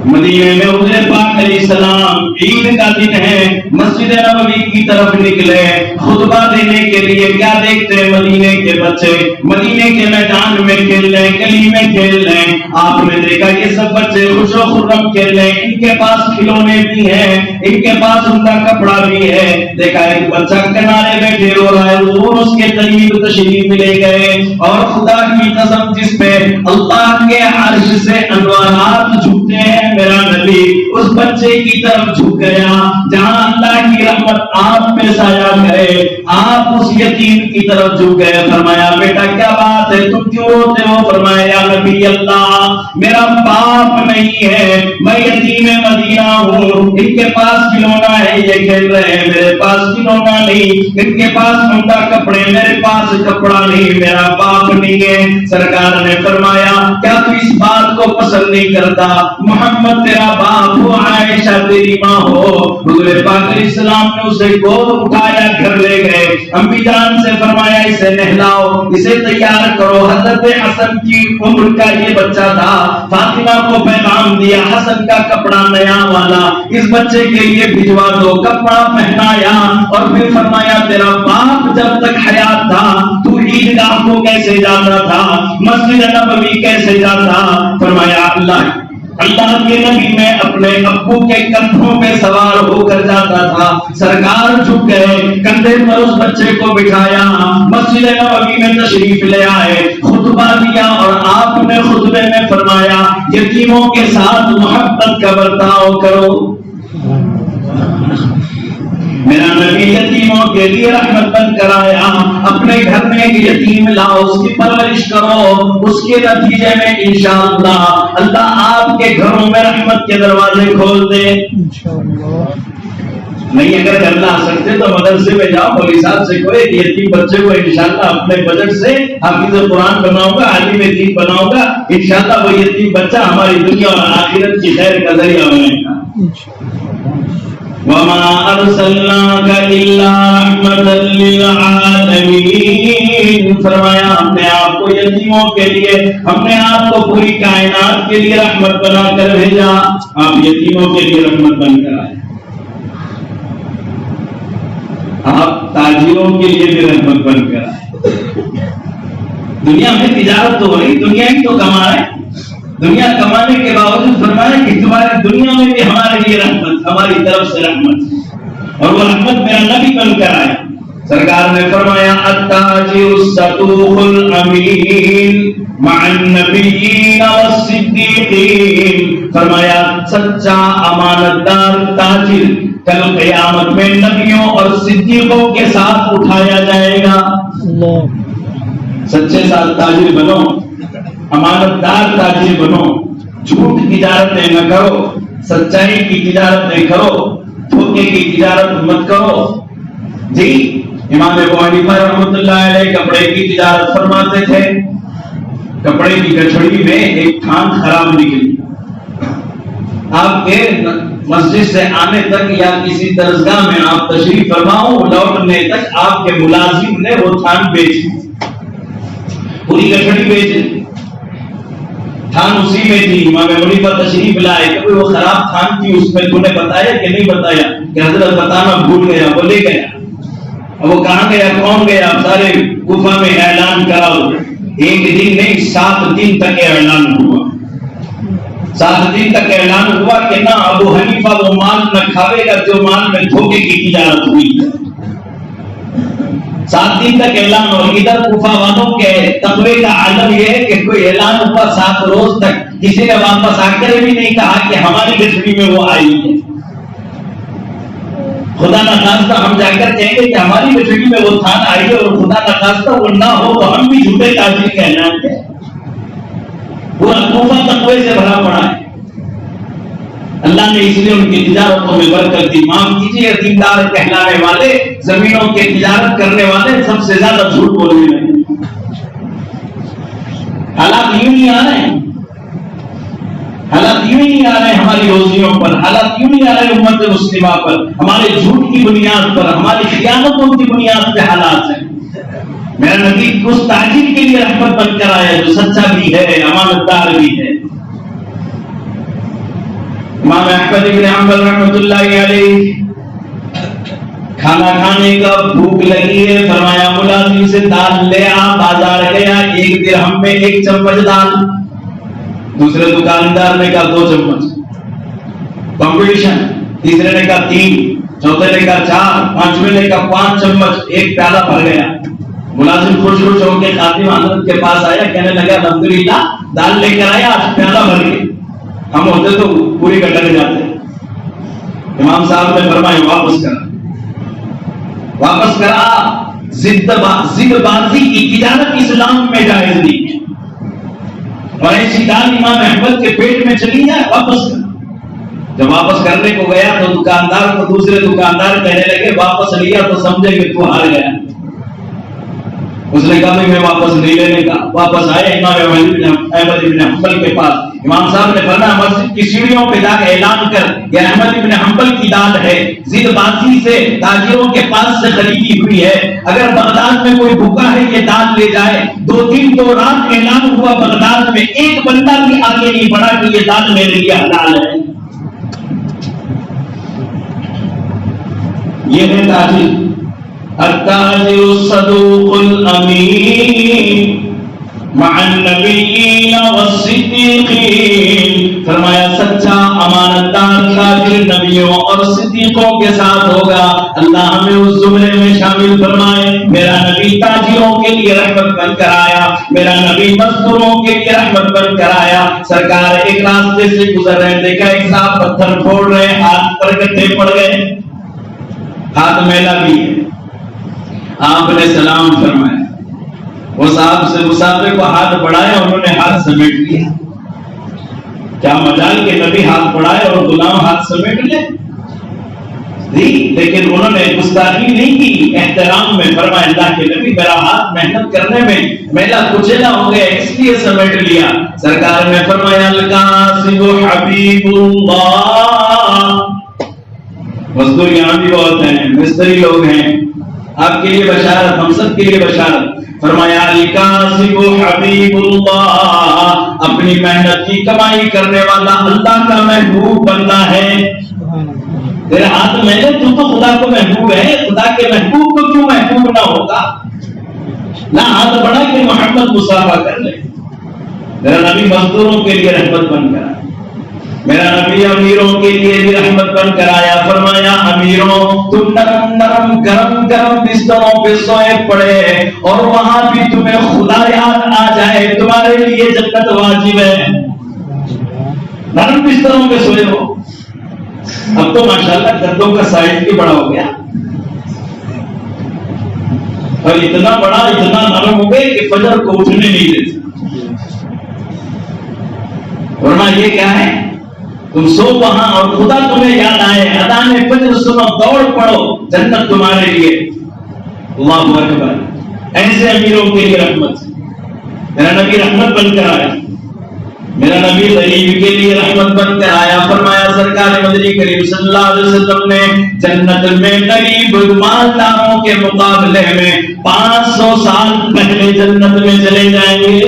مدینے میں حضور پاک علیہ السلام عید کا دن ہے, مسجد نبوی کی طرف نکلے خطبہ دینے کے لیے. کیا دیکھتے ہیں مدینے کے بچے مدینے کے میدان میں کھیل رہے ہیں, گلی میں کھیل رہے ہیں. آپ نے دیکھا یہ سب بچے خوش و خرم کھیل رہے ہیں, ان کے پاس کھلونے بھی ہیں, ان کے پاس ان کا کپڑا بھی ہے. دیکھا ایک بچہ کنارے بیٹھے رو رہا ہے, حضور اس کے قریب تشریف لے گئے اور خدا کی قسم جس پہ اللہ کے عرش سے انوارات جھکتے ہیں میرا نبی اس بچے کی طرف جھک گیا جہاں اللہ کی رحمت آپ پہ سایہ کرے. آپ اس یتیم کی طرف جھک گئے. فرمایا بیٹا کیا بات ہے, تم کیوں روتے ہو؟ فرمایا یا نبی اللہ, میرا باپ نہیں ہے, میں یتیم مدینہ ہوں. ان کے پاس کھلونا ہے, یہ کھیل رہے ہیں, میرے پاس کھلونا نہیں. ان کے پاس عمدہ کپڑے, میرے پاس کپڑا نہیں, میرا باپ نہیں ہے. سرکار نے فرمایا کیا تو اس بات کو پسند نہیں کرتا؟ محمد تیرا باپ ہو, عائشہ تیری ماں ہو. حضور پاک علیہ السلام نے اسے گود اٹھایا, گھر لے گئے. امی جان سے فرمایا اسے نہلاؤ, اسے تیار کرو. حضرت حسن کی عمر کا یہ بچہ تھا. فاطمہ کو پیغام دیا حسن کا کپڑا نیا والا اس بچے کے لیے بھجوا دو. کپڑا پہنایا اور پھر فرمایا تیرا باپ جب تک حیات تھا تو عیدگاہ کو کیسے جاتا تھا, مسجد نبوی کیسے جاتا؟ فرمایا اللہ کے نبی میں اپنے ابو کے کندھوں پہ سوار ہو کر جاتا تھا. سرکار جھک گئے, کندھے پر اس بچے کو بٹھایا, مسجد نبوی میں تشریف لے آئے, خطبہ دیا اور آپ نے خطبے میں فرمایا یتیموں کے ساتھ محبت کا برتاؤ کرو. میرا نبی یتیموں کے لیے رحمت بن کر آیا. اپنے گھر میں ایک یتیم لاؤ, اس کی پرورش کرو, اس کے نتیجے میں انشاءاللہ اللہ آپ کے گھروں میں رحمت کے دروازے کھول دے. نہیں اگر کرنا سکتے تو مدرسے میں جاؤ, مولوی صاحب سے کوئی یتیم بچے کو انشاءاللہ اپنے بجٹ سے حافظ قرآن بناؤں گا, عالم دین بناؤں گا, انشاءاللہ وہ یتیم بچہ ہماری دنیا اور آخرت کی خیر کا ذریعہ بنے گا. وما ارسلناك الا رحمتا للعالمین. فرمایا ہم نے آپ کو یتیموں کے لیے, ہم نے آپ کو پوری کائنات کے لیے رحمت بنا کر بھیجا. آپ یتیموں کے لیے رحمت بن کر آئے. آپ تاجروں کے لیے بھی رحمت بن کر آئے. دنیا میں تجارت تو ہو رہی, دنیا ہی تو کما رہے, دنیا کمانے کے باوجود فرمایا کہ تمہاری دنیا میں بھی ہمارے لیے رحمت, ہماری طرف سے رحمت, اور وہ رحمت میرا نبی بن کر آئے. سرکار نے فرمایا التاجر الصدوق الامین مع النبیین والصدیقین. فرمایا سچا امانت دار تاجر کل قیامت میں نبیوں اور صدیقوں کے ساتھ اٹھایا جائے گا. سچے ساتھ تاجر بنو, امانت دار تاجر بنو, جھوٹ تجارتیں نہ کرو, سچائی کی تجارتیں کرو, دھوکے کی تجارت مت کرو. جی امام ابو حنیفہ رحمۃ اللہ علیہ کپڑے کی تجارت فرماتے تھے. کپڑے کی گٹھڑی میں ایک تھان خراب نکلی, آپ کے مسجد سے آنے تک یا کسی درسگاہ میں آپ تشریف فرماؤ, لوٹنے تک آپ کے ملازم نے وہ تھان بیچ دی, پوری گٹھڑی بیچ دی. تھان اسی میں تھی. امام ابو حنیفہ تشریف لائے کہ وہ خراب تھان تھی, اس میں تو نے بتایا کہ نہیں بتایا؟ کہ حضرت بتانا بھول گیا. وہ لے گیا. اب وہ کہاں گیا, کون گیا؟ سارے کوفہ میں اعلان کراؤ. ایک دن نہیں 7 دن تک اعلان ہوا. 7 دن تک اعلان ہوا کہ نہ ابو حنیفہ وہ مال نہ کھاوے گا جو مال میں دھوکے کی تجارت ہوئی. 7 دن تک اعلان. اور ادھر کوفہ والوں کے تقوی کا عالم یہ ہے کہ کوئی اعلان ہوا 7 روز تک کسی نے واپس آ کر بھی نہیں کہا کہ ہماری گٹھڑی میں وہ آئی ہے. خدا نخواستہ ہم جا کر کہیں گے کہ ہماری گٹھڑی میں وہ تھان آئی ہے, اور خدا نخواستہ وہ نہ ہو تو ہم بھی جھوٹے تاجر کا اعلان کریں. پورا کوفہ تقوی سے بھرا پڑا ہے. اللہ نے اس لیے ان کی تجارتوں میں برکت دی. معاف کیجیے, یتیمدار کہلانے والے, زمینوں کی تجارت کرنے والے سب سے زیادہ جھوٹ بولنے لگے. حالات یوں نہیں آ رہے ہیں, حالات یوں نہیں آ رہے ہماری روزیوں پر, حالات یوں نہیں آ رہے امت مسلمہ پر, ہمارے جھوٹ کی بنیاد پر, ہماری خیانتوں کی بنیاد پہ حالات ہیں. میرا نبی اس تاجر کے لیے رحمت بن کر آیا جو سچا بھی ہے, امانت دار بھی ہے. امام احمد بن حنبل رحمۃ اللہ علیہ کھانا کھانے کا بھوک لگی ہے, فرمایا ملازم سے دال لے آ. بازار گیا, 1 درہم میں 1 چمچ دال. دوسرے دکاندار نے کہا 2 چمچ. کمپٹیشن. تیسرے نے کہا 3, چوتھے نے کہا 4, پانچویں نے کہا 5 چمچ. 1 پیالہ بھر گیا. ملازم خوش خوش ہو کے خادم حضرت کے پاس آیا, کہنے لگا الحمدللہ دال لے کر آیا, آج پیالہ بھر گیا. ہم ہوتے تو پوری کٹر جاتے. امام صاحب نے فرمایا واپس کرا. ضد بازی کی تجارت اسلام میں جائز نہیں ہے، اور ایسی دال امام احمد کے پیٹ میں چلی جائے واپس کرا. جب واپس کرنے کو گیا تو دکاندار کو دوسرے دکاندار کہنے لگے واپس لیا تو سمجھے کہ تو ہار گیا. اس نے کہا میں واپس نہیں لینے کا. واپس آئے امام احمد بن حنبل کے پاس. امام صاحب نے فرمایا مسجد کی سیڑھیوں پہ جا کے اعلان کر یہ احمد بن حنبل کی دال ہے، ضد بازی سے تاجروں کے پاس سے خریدی ہوئی ہے. اگر بغداد میں کوئی بھوکا ہے یہ دال لے جائے. 2 دن 2 رات اعلان ہوا بغداد میں، ایک بندہ بھی آگے نہیں بڑھا کہ یہ دال میرے لیے حلال ہے. یہ ہے تاجر. التاجر الصدوق الامین مع النبیین والصدیقین. فرمایا سچا امانتدار تاجر نبیوں اور صدیقوں کے ساتھ ہوگا. اللہ ہمیں اس زمرے میں شامل فرمائے. میرا نبی تاجروں کے لیے رحمت بن کر آیا، میرا نبی مزدوروں کے لیے رحمت بن کر آیا. سرکار ایک راستے سے گزر رہے، دیکھا ایک صاحب پتھر پھوڑ رہے، ہاتھ پر گڈھے پڑ گئے، ہاتھ میلا بھی ہے. آپ نے سلام فرمایا. وہ صاحب سے مسافر کو ہاتھ بڑھایا، انہوں نے ہاتھ سمیٹ لیا. کیا مجال کہ نبی ہاتھ بڑھائے اور غلام ہاتھ سمیٹ لے. لیکن انہوں نے گستاخی نہیں کی، احترام میں فرمایا اللہ کے نبی میرا ہاتھ محنت کرنے میں میلا کچیلا ہو گیا اس لیے سمیٹ لیا. سرکار نے فرمایا القاسم حبیب اللہ. مزدور یہاں بھی بہت ہیں، مستری لوگ ہیں، آپ کے لیے بشارت، ہم سب کے لیے بشارت. فرمایا الکاسب حبیب اللہ، اپنی محنت کی کمائی کرنے والا اللہ کا محبوب بندہ ہے. تیرے ہاتھ میں نے تو خدا کو محبوب ہے، خدا کے محبوب کو کیوں محبوب نہ ہوگا؟ نہ ہاتھ بڑھا کہ محمد مصافحہ کر لے. میرا نبی مزدوروں کے لیے رحمت بن کر آیا، میرا نبی امیروں کے لیے بھی رحمت بن کر آیا. فرمایا امیروں تم نرم نرم گرم گرم بستروں پہ سوئے پڑے اور وہاں بھی تمہیں خدا یاد آ جائے، تمہارے لیے جنت واجب ہے. نرم بستروں پہ سوئے ہو. اب تو ماشاءاللہ گدوں کا سائز بھی بڑا ہو گیا اور اتنا بڑا اتنا نرم ہو گئے کہ فجر کو اٹھنے نہیں دیتے. ورنہ یہ کیا ہے، تم سو وہاں اور خدا تمہیں یاد آئے، اذان فجر سنو، دوڑ پڑو، جنت تمہارے لیے. اللہ اکبر. ایسے امیروں کے لیے رحمت. میرا نبی رحمت بن کر آیا، میرا نبی غریب کے لیے رحمت بن کر آیا. فرمایا سرکار مدنی کریم صلی اللہ علیہ وسلم نے جنت میں غریب مالداروں کے مقابلے میں 500 سال پہلے جنت میں چلے جائیں گے.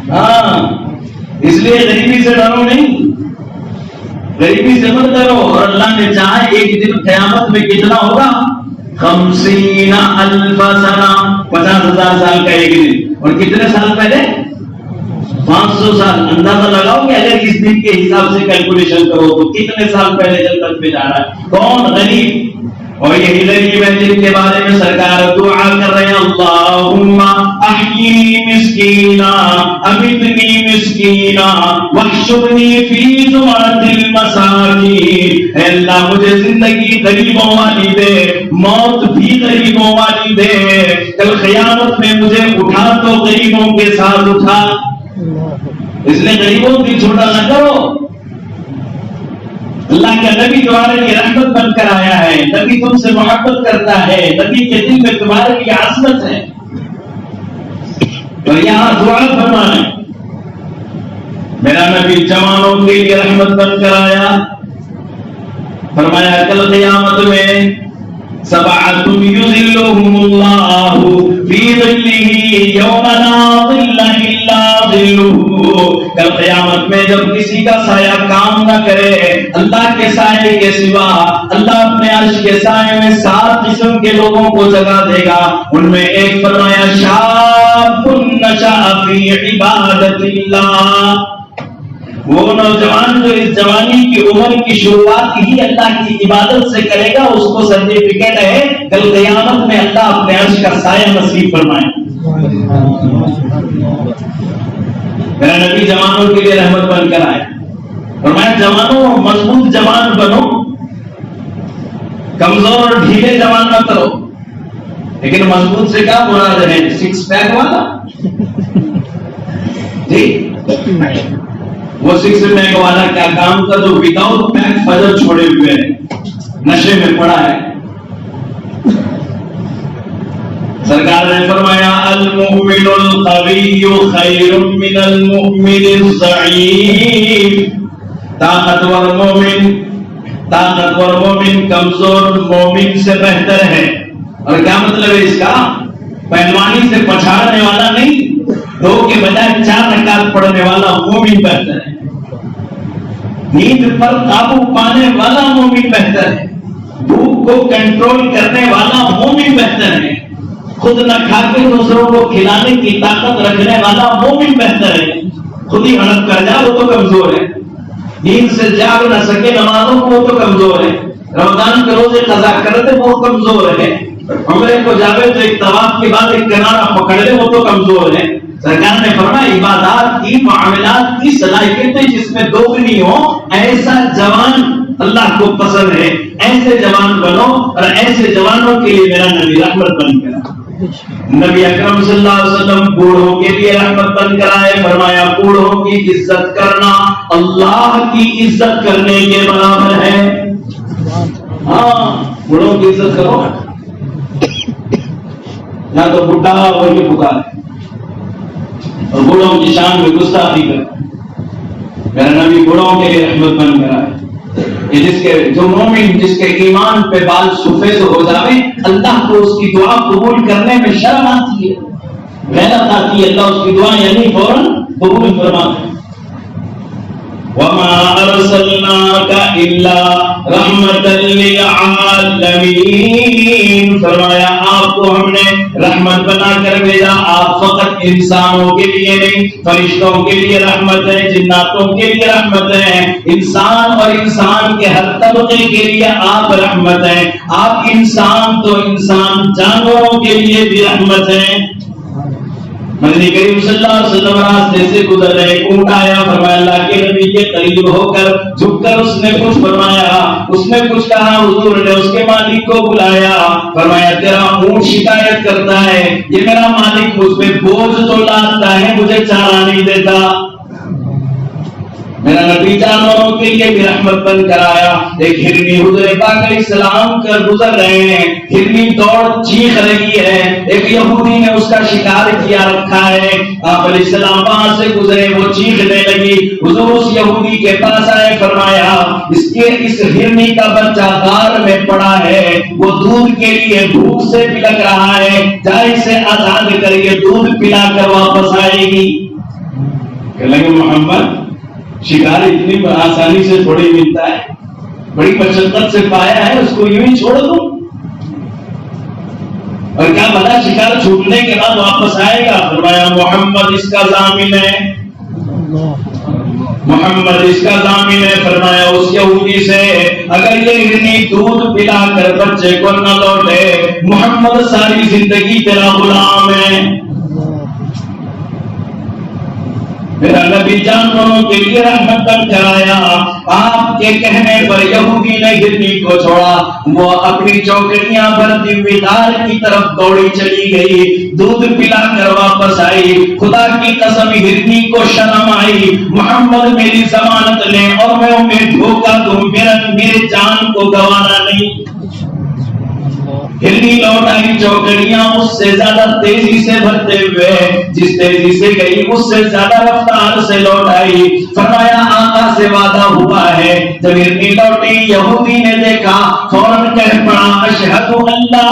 ہاں، اس لیے غریبی سے ڈرو نہیں، غریبی سے مت ڈرو. اور اللہ نے چاہا ایک دن قیامت میں کتنا ہوگا، 50,000 سنہ، 50,000 سال کا ایک دن. اور کتنے سال پہلے، 500 سال. اندازہ لگاؤ کہ اگر اس دن کے حساب سے کیلکولیشن کرو تو کتنے سال پہلے جنت میں جا رہا ہے. کون؟ غریب. اور یہی غریب ہے جن کے بارے میں سرکار دعا کر رہے ہیں اللہم احیی مسکینا امیتنی مسکینا واحشرنی فی زمرۃ المساکین. اے اللہ مجھے زندگی غریبوں والی دے، موت بھی غریبوں والی دے، کل قیامت میں مجھے اٹھا تو غریبوں کے ساتھ اٹھا. اس لیے غریبوں کی چھوٹا نہ کرو. اللہ کا نبی تمہارے لیے رحمت بن کر آیا ہے، نبی تم سے محبت کرتا ہے، نبی کے دل میں تمہارے لیے عظمت ہے. اور یہاں دعا فرمائے میرا نبی جوانوں کے لیے رحمت بن کر آیا. فرمایا کل قیامت میں سبعۃ یظلھم اللہ فی ظلہ یوم لا ظل الا ظلہ. کل قیامت میں جب کسی کا سایہ کام نہ کرے اللہ کے سائے کے سوا، اللہ اپنے عرش کے سائے میں 7 قسم کے لوگوں کو جگہ دے گا. ان میں ایک فرمایا شاب نشأ فی عبادت اللہ، وہ نوجوان جو اس جوانی کی عمر کی شروعات ہی اللہ کی عبادت سے کرے گا، اس کو سرٹیفکیٹ ہے کل قیامت میں اللہ اپنے عرش کا سایہ نصیب فرمائے. میرا نبی جوانوں کے لیے رحمت بن کر آئے. فرمایا جوانوں مضبوط جوان بنو، کمزور اور ڈھیلے جوان مت کرو، لیکن مضبوط سے کیا مراد ہے؟ 6 پیک والا ٹھیک، وہ 6 پیک والا کیا کام کا تو وداؤٹ پیک فجر چھوڑے ہوئے ہے، نشے میں پڑا ہے۔ سرکار نے فرمایا المؤمن القوی خیر من المؤمن الضعیف، طاقتور مومن کمزور مومن سے بہتر ہے۔ اور کیا مطلب ہے اس کا؟ پہلوانی سے پچھاڑنے والا نہیں، 2 کے بجائے 4 رکعت پڑھنے والا مومن بہتر ہے، نیند پر قابو پانے والا مومن بہتر ہے، بھوک کو کنٹرول کرنے والا مومن بہتر ہے، خود نہ کھا کے دوسروں کو کھلانے کی طاقت رکھنے والا مومن بہتر ہے۔ خود ہی ہڑپ کر جا وہ تو کمزور ہے، نیند سے جاگ نہ سکے نمازوں کو وہ تو کمزور ہے، رمضان کے روزے قضا کر دے وہ کمزور ہے، عمرے کو جاوے تو ایک طواف کے بعد ایک کنارہ پکڑ لے وہ تو کمزور ہے۔ سرکار نے فرمایا عبادات کی معاملات کی صلاحیتیں جس میں دوگنی ہو ایسا جوان اللہ کو پسند ہے، ایسے جوان بنو، اور ایسے جوانوں کے لیے میرا نبی رحمت بن گیا۔ نبی اکرم صلی اللہ علیہ وسلم بوڑھوں کے لیے رحمت بن کر آئے، فرمایا بوڑھوں کی عزت کرنا اللہ کی عزت کرنے کے برابر ہے۔ ہاں بوڑھوں کی عزت کرو، نہ تو بڈھا بول کے پکارے اور بوڑھوں کی شان میں گستاخی کرے۔ میرا نبی بوڑھوں کے لیے رحمت بن کر آئے، جو مومن جس کے ایمان پہ بال سفید ہو جاوے اللہ کو اس کی دعا قبول کرنے میں شرم آتی ہے، غیرت آتی ہے، اللہ اس کی دعا یعنی فوراً قبول فرماتا ہے۔ وَمَا أَرْسَلْنَاكَ إِلَّا رَحْمَةً لِّلْعَالَمِينَ، فرمایا آپ کو ہم نے رحمت بنا کر بھیجا، آپ فقط انسانوں کے لیے نہیں، فرشتوں کے لیے رحمت ہے، جناتوں کے لیے رحمت ہے، انسان اور انسان کے ہر طبقے کے لیے آپ رحمت ہیں، آپ انسان تو انسان جانوروں کے لیے بھی رحمت ہیں۔ نبی کریم صلی اللہ علیہ وسلم راستے سے گزر رہے، اونٹ آیا، فرمایا اللہ کے نبی کے قریب ہو کر جھک کر اس نے کچھ فرمایا، اس نے کچھ کہا، حضور نے اس کے مالک کو بلایا، فرمایا تیرا اونٹ شکایت کرتا ہے، یہ میرا مالک مجھ پہ بوجھ تو لاتا ہے، مجھے چارہ نہیں دیتا۔ میرا نبی جانوروں کے لیے بھی رحمت بن کر آیا۔ ایک ہرنی حضور پاک علیہ السلام کر گزر رہے ہیں، ہرنی دوڑ چیخ رہی ہے، ایک یہودی نے اس کا شکار کیا رکھا ہے، آپ علیہ السلام وہاں سے گزرے، وہ چیخنے لگی، حضور اس یہودی کے پاس آئے، فرمایا اس ہرنی کا بچہ غار میں پڑا ہے، وہ دودھ کے لیے بھوک سے پلک رہا ہے، جائے سے آزاد کریے، دودھ پلا کر واپس آئے گی۔ کہ لگے محمد شکار اتنی آسانی سے تھوڑی ملتا ہے، بڑی مشقت سے پایا ہے، اس کو یوں ہی چھوڑ دو، اور کیا پتا شکار چھوٹنے کے بعد واپس آئے گا۔ فرمایا محمد اس کا ضامن ہے، محمد اس کا ضامن ہے۔ فرمایا اس یہودی سے اگر یہ ہرنی دودھ پلا کر بچے کو نہ لوٹے، محمد ساری زندگی تیرا غلام ہے۔ میرا نبی جانوروں کے لیے رحمت بن کر آیا، آپ کے کہنے پر یہودی نے ہرنی کو چھوڑا، وہ اپنی چوکڑیاں بھرتی ہوئی دار کی طرف دوڑی چلی گئی، دودھ پلا کر واپس آئی۔ خدا کی قسم ہرنی کو شرم آئی، محمد میری ضمانت لے اور میں انہیں دھوکہ دوں، میرے جان کو گنوانا نہیں۔ ہرنی لوٹ آئی، چوکڑیاں اس سے زیادہ تیزی سے بھرتے ہوئے، جس تیزی سے گئی اس سے زیادہ رفتار سے لوٹ آئی۔ فرمایا آقا سے وعدہ ہوا ہے، جب ہرنی لوٹی یہودی نے دیکھا، فوراً کہہ پڑا اشہد ان لا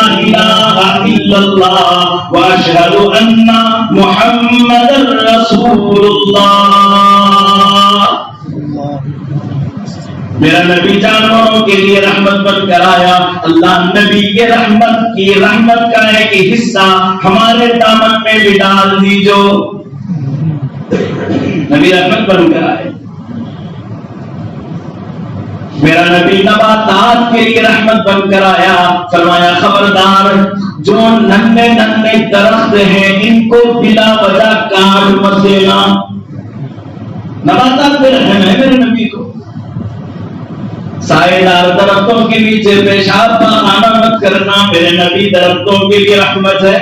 الہ الا اللہ واشہد ان محمد رسول اللہ۔ میرا نبی جانوروں کے لیے رحمت بن کر آیا، اللہ نبی کے رحمت کا ایک حصہ ہمارے دامن میں بھی ڈال دیجو۔ نبی رحمت بن کر آئے، میرا نبی نباتات کے لیے رحمت بن کر آیا، فرمایا خبردار جو ننھے ننھے درخت ہیں ان کو بلا وجہ کاٹ مت دینا۔ نباتات پہ رحم ہے میرے نبی کو، سائے دار درختوں کے نیچے پیشاب پاخانہ مت کرنا، میرے نبی درختوں کے لیے رحمت ہے،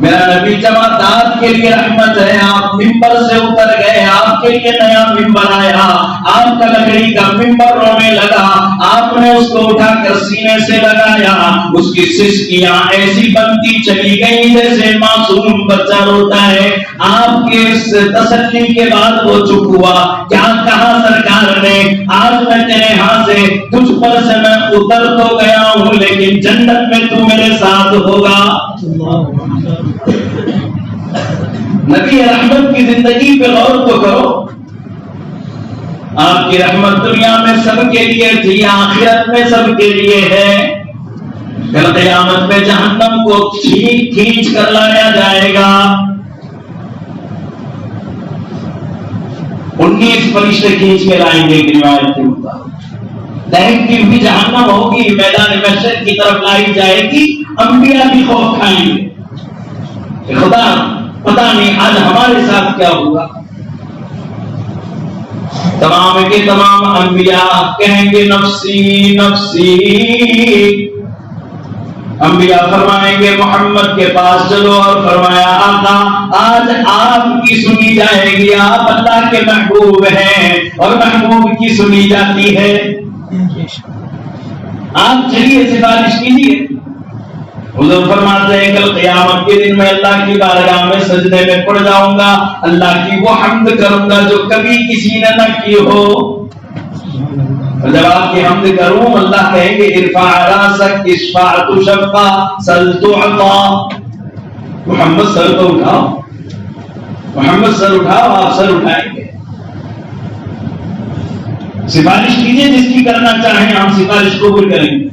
میرا نبی جماعت کے لیے رحمت ہے۔ آپ ممبر سے اتر گئے، آپ کے لیے نیا ممبر آیا، آپ کا لکڑی کا ممبر رونے لگا، آپ نے اس کو اٹھا کر سینے سے لگایا، اس کی سسکیاں ایسی بنتی چلی گئی جیسے معصوم بچہ روتا ہے۔ آپ کے اس تسلی کے بعد وہ چپ ہوا۔ کیا کہا سرکار نے؟ آج میں تیرے ہاں سے تجھ پر سے میں اتر تو گیا ہوں، لیکن جنت میں تو میرے ساتھ ہوگا۔ نبی رحمت کی زندگی پہ غور تو کرو، آپ کی رحمت دنیا میں سب کے لیے تھی، آخرت میں سب کے لیے ہے۔ کل قیامت میں جہنم کو کھینچ کر لایا جائے گا، 19 فرشتے کھینچ کے لائیں گے ایک روایت کے مطابق۔ دہکتی ہوئی جہنم ہوگی، میدان محشر کی طرف لائی جائے گی، انبیاء بھی خوف کھائیں گے، خدا پتہ نہیں آج ہمارے ساتھ کیا ہوگا۔ تمام کے تمام انبیاء کہیں گے نفسی نفسی، انبیاء فرمائیں گے محمد کے پاس چلو، اور فرمایا آقا آج آپ کی سنی جائے گی، آپ اللہ کے محبوب ہیں اور محبوب کی سنی جاتی ہے، آپ چلیے سفارش کیجیے۔ حضور فرماتے ہیں کل قیامت کے دن میں اللہ کی بارگاہ میں سجدے میں پڑ جاؤں گا، اللہ کی وہ حمد کروں گا جو کبھی کسی نے نہ کی ہو۔ جب آپ کی حمد کروں، اللہ کہیں گے ارفع راسک اشفع تشفع سل تعطا، محمد سر تو اٹھاؤ، محمد سر اٹھاؤ، آپ سر اٹھائیں گے۔ سفارش کیجئے جس کی کرنا چاہیں، ہم سفارش قبول کریں گے۔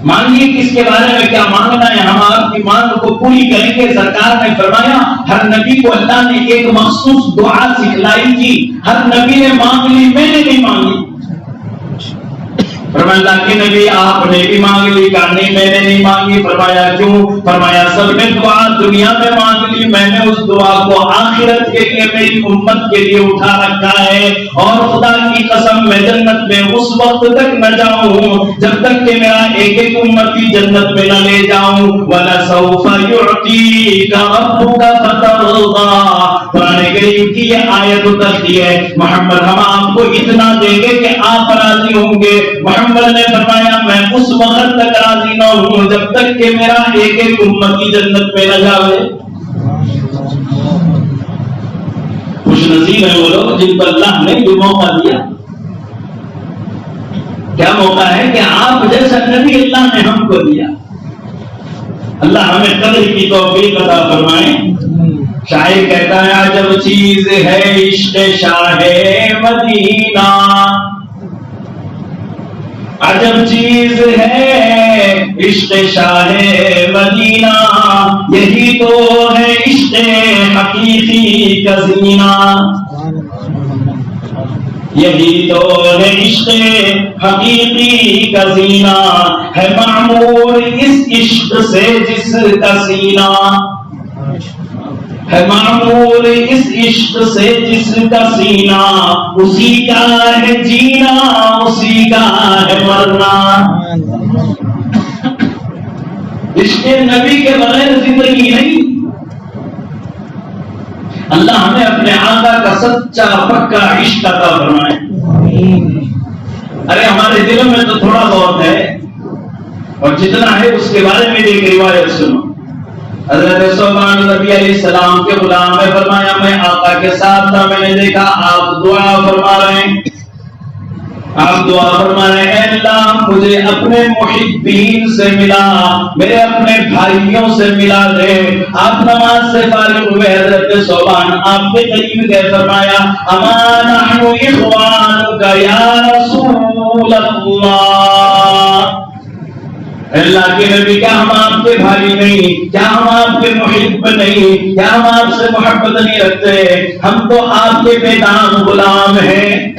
مانگیے کس کے بارے میں کیا مانگنا ہے، ہم آپ کی مانگ کو پوری کریں گے۔ سرکار نے فرمایا ہر نبی کو اللہ نے ایک مخصوص دعا سکھلائی تھی، ہر نبی نے مانگ لی، میں نے نہیں مانگی۔ فرمایا اللہ کے نبی آپ نے بھی مانگ لی، کہا نہیں میں نے نہیں مانگی۔ فرمایا کیوں؟ فرمایا سب نے دعا دنیا میں مانگ لی، میں نے اس دعا کو آخرت کے لیے میری امت کے لیے اٹھا رکھا ہے، اور خدا کی قسم میں جنت میں اس وقت تک نہ جاؤں جب تک کہ میرا ایک ایک امتی جنت میں نہ لے جاؤں۔ وَلَسَوْفَ يُعْطِيكَ رَبُّكَ فَتَرْضَىٰ، قرآن کریم کی یہ آیت اترتی ہے محمد ہم آپ کو اتنا دیں گے کہ آپ راضی ہوں گے۔ محمد نے فرمایا میں اس وقت تک راضی نہ ہوں جب تک کہ میرا ایک ایک امتی جنت میں نہ جاوے۔ خوش نصیب ہیں وہ لوگ جن پر اللہ نے یہ موقع دیا۔ کیا موقع ہے کہ آپ جیسا نبی اللہ نے ہم کو دیا۔ اللہ ہمیں قدر کی توفیق عطا فرمائے۔ شاعر کہتا ہے عجب چیز ہے عشق شاہ مدینہ، عجب چیز ہے عشق شاہ مدینہ، یہی تو ہے عشق حقیقی کا زینہ، یہی تو ہے عشق حقیقی کا زینہ، ہے معمور اس عشق سے جس کا سینہ، ہے معمور اس عشق سے جس کا سینہ، اسی کا ہے جینا اسی کا ہے مرنا۔ عشق نبی کے بغیر زندگی نہیں۔ اللہ ہمیں اپنے آقا کا سچا پکا عشق عطا فرمائے۔ ارے ہمارے دلوں میں تو تھوڑا بہت ہے، اور جتنا ہے اس کے بارے میں ایک روایت سنو۔ حضرت صوبان نبی علیہ السلام کے غلام نے فرمایا میں آقا کے ساتھ تھا، میں نے دیکھا آپ دعا فرما رہے ہیں، آپ دعا فرما رہے ہیں اے اللہ مجھے اپنے محبین سے ملا، میرے اپنے بھائیوں سے ملا دے۔ آپ نماز سے فارغ ہوئے، حضرت صوبان آپ کے قریب گئے، فرمایا اما نحن اخوانک یا رسول اللہ، اللہ کے نبی کیا ہم آپ کے بھائی نہیں، کیا ہم آپ کے محب نہیں، کیا ہم آپ سے محبت نہیں رکھتے، ہم تو آپ کے بے نام غلام ہیں۔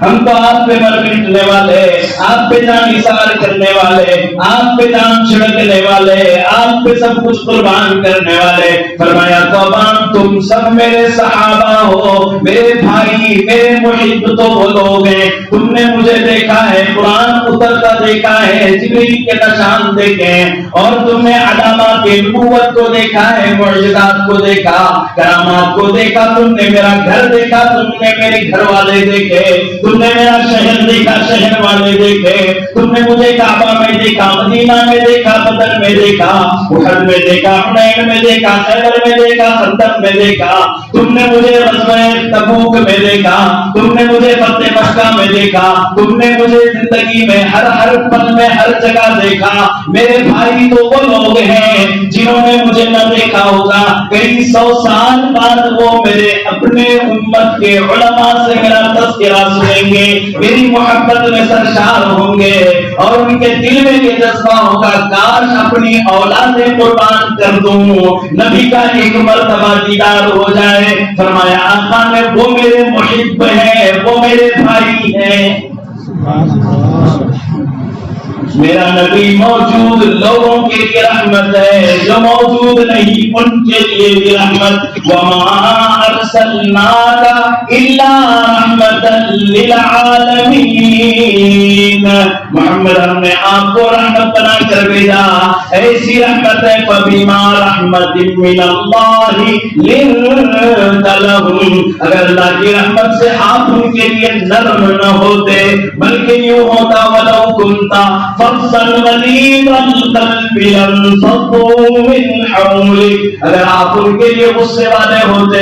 ہم تو آپ پہ مر مٹنے والے، آپ پہ جان نثار کرنے والے، آپ پہ جان چھڑکنے والے، آپ پہ سب کچھ قربان کرنے والے۔ فرمایا توبہ تم سب میرے صحابہ ہو، میرے بھائی، میرے محب تو وہ لوگ ہیں، تم نے مجھے دیکھا ہے، قرآن اترتا دیکھا ہے، جبریل کے نشان دیکھے ہیں، اور تم نے علامات نبوت کو دیکھا ہے، معجزات کو دیکھا، کرامات کو دیکھا، تم نے میرا گھر دیکھا، تم نے میرے گھر والے دیکھے، تم نے میرا شہر دیکھا، شہر والے دیکھے، تم نے مجھے کعبہ میں دیکھا، مدینہ میں دیکھا، بدر میں دیکھا، احد میں دیکھا، حنین میں دیکھا، خیبر میں دیکھا، خندق میں دیکھا، تم نے مجھے غزوہ تبوک میں دیکھا، تم نے مجھے فتح مکہ میں دیکھا، تم نے مجھے زندگی میں ہر پل میں ہر جگہ دیکھا۔ میرے بھائی تو وہ لوگ ہیں جنہوں نے مجھے نہ دیکھا ہوگا، کئی 100 سال بعد وہ میرے اپنے امت کے علماء سے میرا تذکرہ سنیں گے، میری محبت میں سرشار ہوں گے، اور ان کے دل میں یہ جذبہ ہوگا کاش اپنی اولادیں قربان کر دوں، نبی کا ایک مرتبہ دیدار ہو جائے۔ فرمایا آقا نے وہ میرے محب ہیں، وہ میرے بھائی ہیں۔ میرا نبی موجود لوگوں کے لیے رحمت ہے، جو موجود نہیں ان کے لیے بھی رحمت۔ وما ارسلناک الا رحمتا للعالمین، محمد ہم نے آپ کو رحمت بنا کر بھیجا، ایسی رحمت ہے فبما رحمت من اللہ لنت لهم، اگر اللہ کی رحمت سے آپ ان کے لیے نرم نہ ہوتے بلکہ یوں ہوتا ولو کنتا فَصَّلْ غَلِيظَ الْقَلْبِ لَانفَضُّوا مِنْ حَوْلِكَ، اگر آپ ان کے لیے غصے والے ہوتے،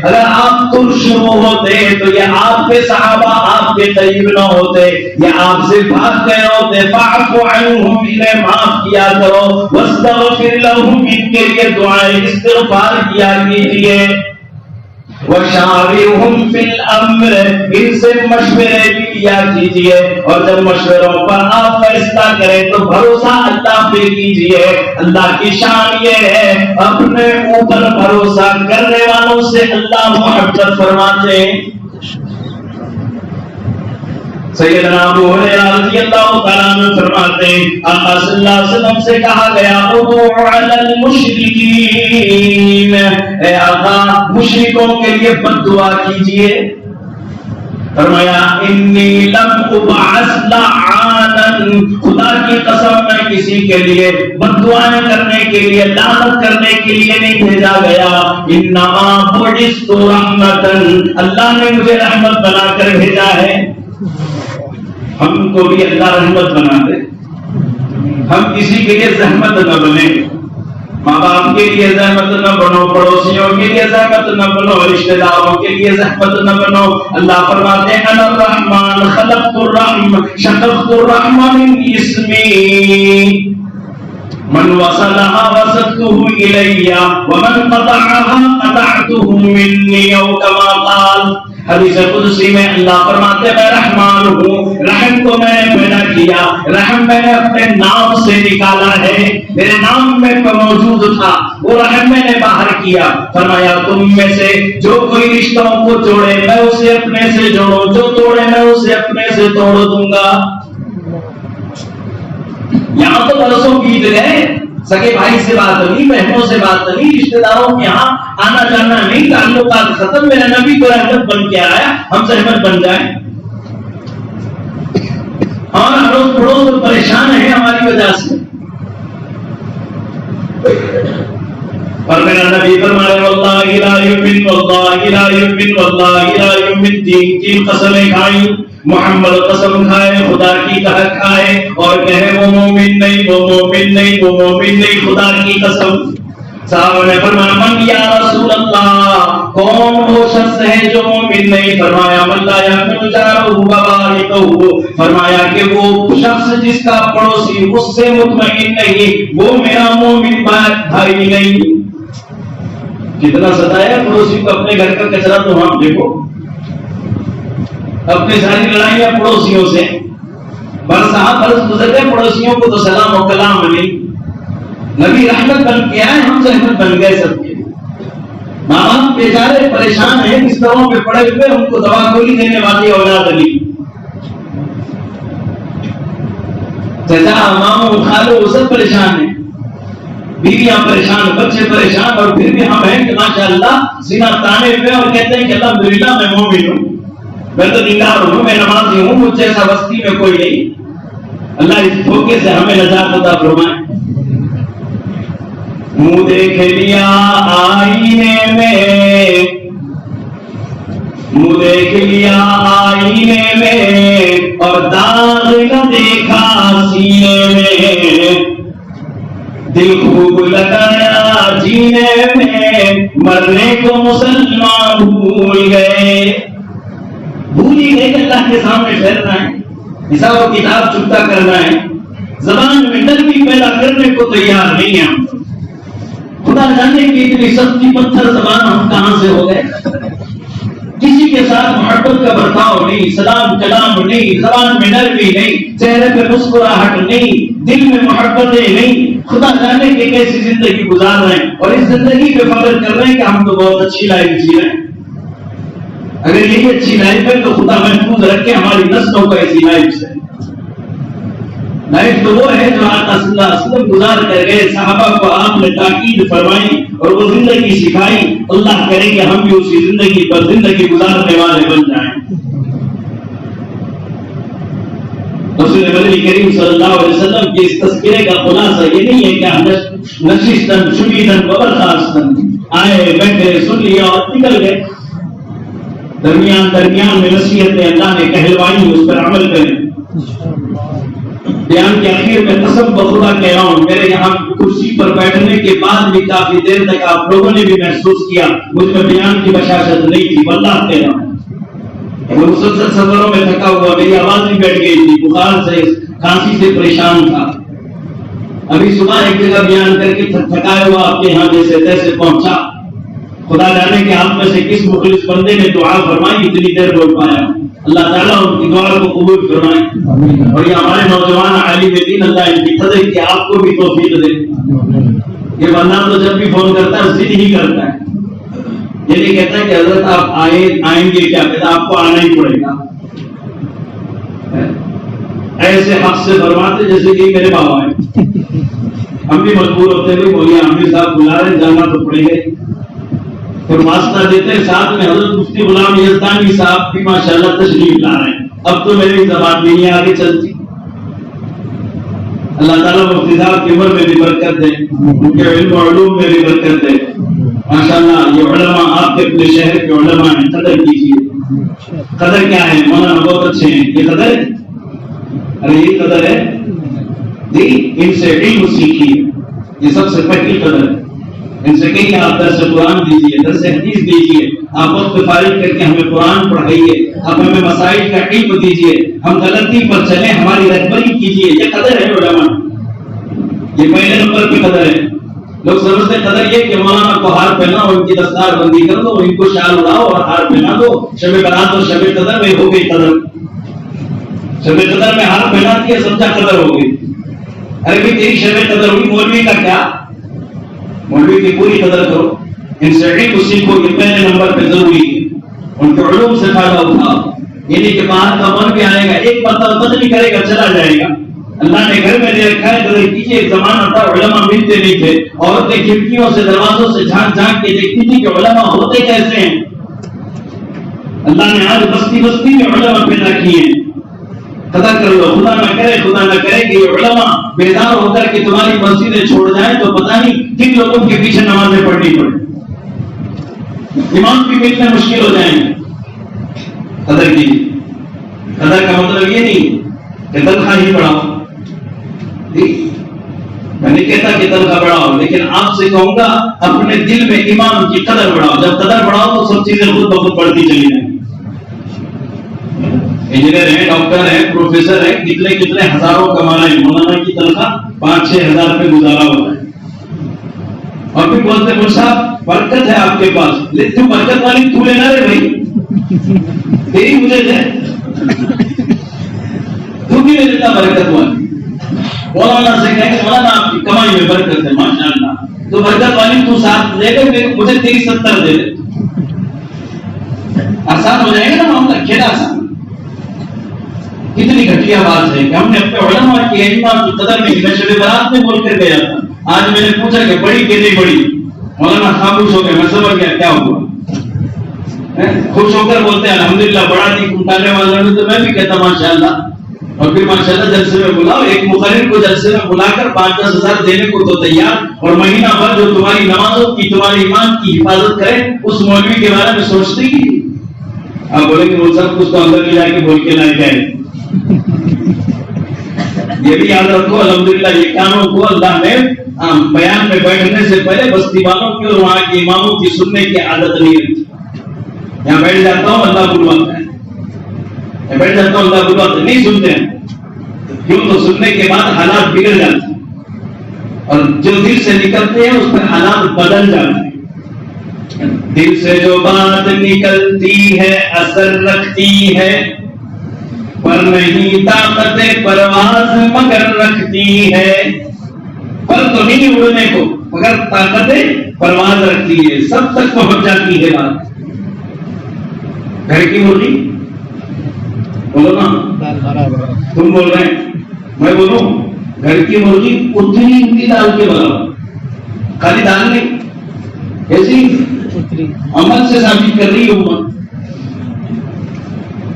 اگر آپ ترشرو ہوتے تو یہ آپ کے صحابہ آپ کے قریب نہ ہوتے، یہ آپ سے بھاگ گئے ہوتے۔ فَاعْفُ عَنْهُمْ، انہیں معاف کیا کرو، وَاسْتَغْفِرْ لَهُمْ، ان کے لیے دعائیں استغفار کیا کیجیے۔ وَشَاوِرْهُمْ فِي الْأَمْرِ، ان سے مشورے بھی لیا کیجیے، اور جب مشوروں پر آپ فیصلہ کریں تو بھروسہ اللہ پہ کیجیے۔ اللہ کی شان یہ ہے اپنے اوپر بھروسہ کرنے والوں سے اللہ محبت فرماتے ہیں۔ سیدنا ابو ہریرہ رضی اللہ تعالیٰ عنہ فرماتے ہیں آقا صلی اللہ علیہ وسلم سے کہا گیا ادعوا علی المشرکین، اے آقا مشرکوں کے لیے بد دعا کیجئے۔ فرمایا انی لم ابعث لعانا، خدا کی قسم میں کسی کے لیے بد دعائیں کرنے کے لیے، لعنت کرنے کے لیے نہیں بھیجا گیا، انما بعثت رحمتا، اللہ نے مجھے رحمت بنا کر بھیجا ہے۔ ہم کو بھی اللہ رحمت بنا دے، ہم کسی کے لیے زحمت نہ بنے، ماں باپ کے لیے زحمت نہ بنو، پڑوسیوں کے لیے زحمت نہ بنو، رشتہ داروں کے لیے زحمت نہ بنو۔ اللہ فرماتے ہیں انا الرحمن خلقت الرحم شققت الرحم من اسمی، من وصلها وصلته الی ومن قطعها قطعته منی، او کما قال۔ حدیث قدسی میں اللہ فرماتے میں رحمان ہوں، رحم کو میں نے پیدا کیا، رحم میں نے اپنے نام سے نکالا ہے، میرے نام میں موجود تھا، وہ رحم میں نے باہر کیا۔ فرمایا تم میں سے جو کوئی رشتوں کو جوڑے میں اسے اپنے سے جوڑوں، جو توڑے میں اسے اپنے سے توڑ دوں گا۔ یہاں تو برسوں بیت گئے، سگے بھائی سے بات نہیں، بہنوں سے بات نہیں، رشتہ داروں کے یہاں آنا جانا نہیں، تعلقات ختم، میرا نبی کو رحمت بن کے آیا، ہم زحمت بن جائیں، اور اڑوس پڑوس پریشان ہیں ہماری وجہ سے۔ اور میرا نبی فرمائے واللہ لا یؤمن، واللہ لا یؤمن، واللہ لا یؤمن، تین قسمیں کھائی، محمد قسم کھائے، خدا کی قسم کھائے، اور کہے وہ مومن نہیں، وہ مومن نہیں، وہ مومن نہیں، خدا کی قسم۔ صحابہ نے فرمایا من یا رسول اللہ، کون وہ شخص ہے جو مومن نہیں؟ فرمایا من لا یأمن جارہ وبائقہ، فرمایا کہ وہ شخص جس کا پڑوسی اس سے مطمئن نہیں، وہ میرا مومن بھائی نہیں۔ کتنا ستایا پڑوسی کو، اپنے گھر کا کچرا تو ہم دیکھو، اپنی ساری لڑائیاں پڑوسیوں سے، برسات برس گزرتے پڑوسیوں کو تو سلام و کلام نہیں۔ نبی رحمت بن کے آئے، ہم رحمت بن گئے سب کے۔ ماں باپ بیچارے پریشان ہیں، بستروں پہ پڑے ہوئے، ان کو دوا گولی دینے والی اولاد نہیں، چچا ماموں خالو وہ سب پریشان ہیں، بیویاں پریشان، بچے پریشان، اور پھر بھی ہم ہیں کہ ماشاءاللہ سینہ تانے پہ اور کہتے ہیں کہ الحمدللہ میں مومن ہوں، میں تو دیندار ہوں، میں نمازی ہوں، مجھ جیسا بستی میں کوئی نہیں۔ اللہ اس دھوکے سے ہمیں نجات عطا فرمائے۔ منہ دیکھ لیا آئینے میں، منہ دیکھ لیا آئینے میں، اور داغ نہ دیکھا سینے میں، دل خوب لگایا جینے میں، مرنے کو مسلمان بھول گئے۔ بھول ہی گئے کہ اللہ کے سامنے ٹھہرنا ہے، حساب و کتاب چکتا کرنا ہے، زبان میں نرمی پیدا کرنے کو تیار نہیں ہے۔ خدا جانے کی اتنی سختی پتھر زبان ہم کہاں سے ہو گئے، کسی کے ساتھ محبت کا برتاؤ نہیں، سلام کلام نہیں، زبان میں نرمی نہیں، چہرے پہ مسکراہٹ نہیں، دل میں محبتیں نہیں۔ خدا جانے کی کیسی زندگی گزار رہے ہیں، اور اس زندگی پہ فخر کر رہے ہیں کہ ہم تو بہت اچھی لائف جی رہے ہیں۔ اگر یہی اچھی لائف ہے تو خدا محفوظ رکھے ہماری نسلوں کو ایسی لائف سے۔ لائف تو وہ ہے جو آقا صلی اللہ علیہ وسلم گزار کر گئے، صحابہ کو آپ نے تاکید فرمائی اور وہ زندگی سکھائی۔ اللہ کرے کہ ہم بھی اسی زندگی پر زندگی گزارنے والے بن جائیں۔ رسول مدنی کریم صلی اللہ علیہ وسلم کے اس تذکرے کا خلاصہ یہ نہیں ہے کہ نشستن شمیدن وبرخاستن، آئے بیٹھے سن لیا اور نکل گئے۔ درمیان میں نصیحتیں اللہ نے کہلوائی، اس پر عمل کریں۔ بیان کے آخر میں قسم بخدا کہہ رہا ہوں، میرے یہاں کرسی پر بیٹھنے کے بعد بھی کافی دیر تک آپ لوگوں نے بھی محسوس کیا مجھ میں بیان کی بشاشت نہیں تھی، واللہ کہہ رہا ہوں۔ میں مسلسل سفروں میں تھکا ہوا، میری آواز بھی بیٹھ گئی تھی، بخار سے کھانسی سے پریشان تھا۔ ابھی صبح ایک جگہ بیان کر کے تھکایا ہوا آپ کے یہاں جیسے تیسے پہنچا۔ خدا جانے کہ آپ میں سے کس مخلص بندے نے دعا فرمائی اتنی دیر بول پایا۔ اللہ تعالیٰ ان کی دعا کو قبول فرمائے، اور یہ ہمارے نوجوان عالم دین اللہ ان کی قدر کہ آپ کو بھی توفیق دے۔ یہ بندہ تو جب بھی فون کرتا ہے ضد ہی کرتا ہے، یہ نہیں کہتا کہ حضرت آپ آئیں گے، کیا کہتا آپ کو آنا ہی پڑے گا۔ ایسے حق سے فرماتے جیسے کہ میرے بابا ہیں، ہم بھی مجبور ہوتے ہیں، بولیے عامر صاحب بلا رہے ہیں، جانا تو پڑے گا۔ پھر واسطہ دیتے ساتھ میں حضرت مفتی غلام یزدانی صاحب بھی ماشاءاللہ تشریف لا رہے ہیں۔ اب تو میری زبان بھی نہیں آگے چلتی۔ اللہ تعالیٰ مفتی صاحب کی عمر میں بھی برکت دے، ان کے علم و علوم میں بھی برکت دے۔ ماشاءاللہ یہ علماء آپ کے اپنے شہر کے علماء ہیں، قدر کیجیے۔ قدر کیا ہے؟ مولانا بہت اچھے ہیں، یہ قدر ہے؟ ارے یہ قدر ہے جی، ان سے علم سیکھیے، یہ سب سے پہلی قدر ہے۔ ان سے کہیں آپ درس قرآن دیجیے، درس حدیث دیجیے، آپ وقت فارغ کر کے ہمیں قرآن پڑھائیے، آپ ہمیں مسائل کا علم دیجیے، ہم غلطی پر چلیں، ہماری رہبری کیجیے۔ یہ قدر ہے علماء، یہ پہلے نمبر پہ قدر ہے۔ لوگ سمجھتے قدر یہ کہ مولانا کو ہار پہنا اور ان کی دستار بندی کر دو، ان کو شال اڑاؤ اور ہار پہنا دو، شب برات اور شب قدر میں ہو گئی قدر۔ شب قدر میں ہار پہنا دیا، سمجھا قدر ہو گئی۔ ارے بھائی تیری شب قدر ہوئی، مولوی کا کیا؟ مولوی کی پوری قدر کرو، ان سے علم سیکھو، یہ پہلے نمبر پہ ضروری ہے۔ ان کے علوم سے فائدہ اٹھاؤ، یعنی کہ باہر کا من بھی آئے گا، ایک مرتبہ بد نہیں کرے گا، چلا جائے گا۔ اللہ نے گھر میں دے رکھا ہے، قدر کیجیے۔ ایک زمانہ تھا علماء ملتے نہیں تھے، عورتیں کھڑکیوں سے دروازوں سے جھانک جھانک کے دیکھتی تھی کہ علماء ہوتے کیسے ہیں۔ اللہ نے آج بستی بستی میں علماء پیدا کیے ہیں۔ قدر کر لو، خدا نہ کرے کہ یہ علماء بیدار ہو کر کے تمہاری مسجدیں چھوڑ جائیں تو پتہ نہیں کن لوگوں کے پیچھے نمازیں پڑھنی پڑے، امام بھی ملنے مشکل ہو جائیں گے۔ قدر کی قدر کا مطلب یہ نہیں کہ تنخواہ ہی بڑھاؤ، میں نہیں کہتا کہ تنخواہ بڑھاؤ، لیکن آپ سے کہوں گا اپنے دل میں امام کی قدر بڑھاؤ۔ جب قدر بڑھاؤ تو سب چیزیں خود بخود بڑھتی چلی جائیں۔ انجینئر ہیں، ڈاکٹر ہیں، پروفیسر ہیں، کتنے ہزاروں کما رہے ہیں، مولانا کی تنخواہ 5-6 ہزار پہ گزارا ہوتا ہے، اور پھر بولتے ہیں صاحب برکت ہے آپ کے پاس، لیکن برکت والی تو لینا رہے بھائی، تیری مجھے دے، تو بھی لے لیتا برکت والی۔ مولانا سے کہیں کہ مولانا آپ کی کمائی میں برکت ہے ماشاءاللہ، تو برکت والی تو ساتھ لے لے، مجھے تیری 70 دے دے، آسان ہو جائے گا نا معاملہ، کھیلا آسان۔ کتنی گھٹیا کیا بات ہے کہ ہم نے اپنے علماء کی ائمہ کی قدر میں شب برات میں بول کر گیا تھا. آج میں نے پوچھا کہ بڑی کہ نہیں بڑی, مولانا خاموش ہو گئے. میں سمجھ گیا کیا ہوا. خوش ہو کر بولتے ہیں الحمدللہ بڑا دی اٹھانے والوں نے, تو میں بھی کہتا ماشاءاللہ. اور پھر ماشاءاللہ جلسے میں بلاؤ, ایک مقرر کو جلسے میں بلا کر 5-10 ہزار دینے کو تو تیار, اور مہینہ بھر جو تمہاری نمازوں کی تمہاری ایمان کی حفاظت کرے اس مولوی کے بارے میں سوچتے ہی. آپ بولیں گے وہ سب کچھ تو اندر لے جا کے بول کے لائے جائے. یہ بھی یاد رکھو الحمدللہ یہ کاموں کو اللہ نے بیان میں بیٹھنے سے پہلے بستی والوں کی اور وہاں کے اماموں کی سننے کی عادت نہیں رکھی. یہاں بیٹھ جاتا ہوں اللہ بلواتا ہے, بیٹھ جاتا ہوں اللہ بلواتا ہے, نہیں سنتے ہیں. کیوں؟ تو سننے کے بعد حالات بگڑ جاتے ہیں, اور جو دل سے نکلتے ہیں اس پر حالات بدل جاتے ہیں. دل سے جو بات نکلتی ہے اثر رکھتی ہے, پر نہیں طاقت پرواز مگر رکھتی ہے. پر تو نہیں اڑنے کو مگر طاقت پرواز رکھتی ہے, سب تک پہنچ جاتی ہے بات. گھر کی مرغی بولو نا, تم بول رہے ہیں میں بولوں. گھر کی مرغی اتنی ہی دال کے برابر, خالی دال نہیں, ایسی عمل سے ثابت کر رہی امت.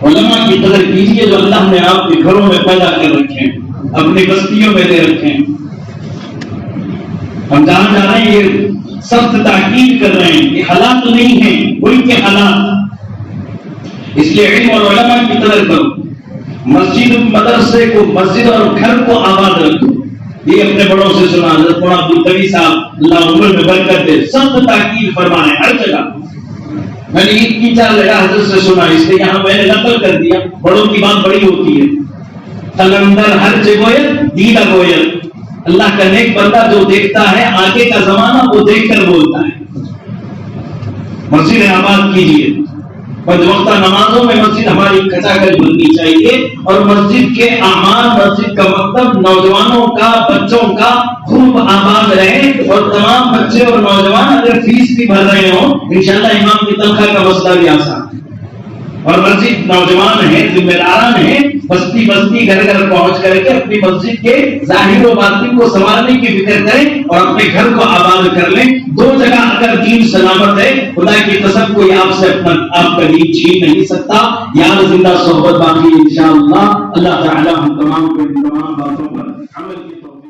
علماء کی قدر کیجیے جو اللہ نے آپ کے گھروں میں پیدا کر رکھے ہیں, اپنی بستیوں میں دے رکھے ہیں. ہم جہاں جا رہے ہیں یہ سخت تاکید کر رہے ہیں کہ حالات نہیں ہیں ملک کے حالات. اس لیے علم اور علماء کی قدر کرو. مسجد مدرسے کو, مسجد اور گھر کو آباد رکھو. یہ اپنے بڑوں سے سنا, حضرت مولانا عبدالقوی صاحب اللہ عمر میں برکت دے, سخت تاکید فرمائے ہر جگہ. میں نے عید کی 4 جگہ حضرت سے سنا, اس لیے یہاں میں نے نقل کر دیا. بڑوں کی بات بڑی ہوتی ہے. قلندر ہر جگہ دیدہ گوئل. اللہ کا نیک بندہ جو دیکھتا ہے آگے کا زمانہ وہ دیکھ کر بولتا ہے. مسجد آباد کیجیے. 5 وقتہ نمازوں میں مسجد ہماری کھچا کھچ بننی چاہیے, اور مسجد کے اعمال, مسجد کا مکتب نوجوانوں کا, بچوں کا خوب آباد رہے. اور تمام بچے اور نوجوان اگر فیس بھی بھر رہے ہوں انشاءاللہ امام کی تنخواہ کا مسئلہ بھی آسان ہے. اور مسجد نوجوان ہیں, ذمہ داران ہیں, بستی بستی گھر گھر پہنچ کر کے اپنی مسجد کے ظاہر و باطن کو سنوارنے کی فکر کریں اور اپنے گھر کو آباد کر لیں. 2 جگہ اگر دین سلامت ہے, خدا کی قسم کوئی آپ سے آپ کا دین چھین نہیں سکتا. یاد زندہ صحبت باقی انشاءاللہ. اللہ تعالی ہم تمام کو ان تمام باتوں پر عمل کی توفیق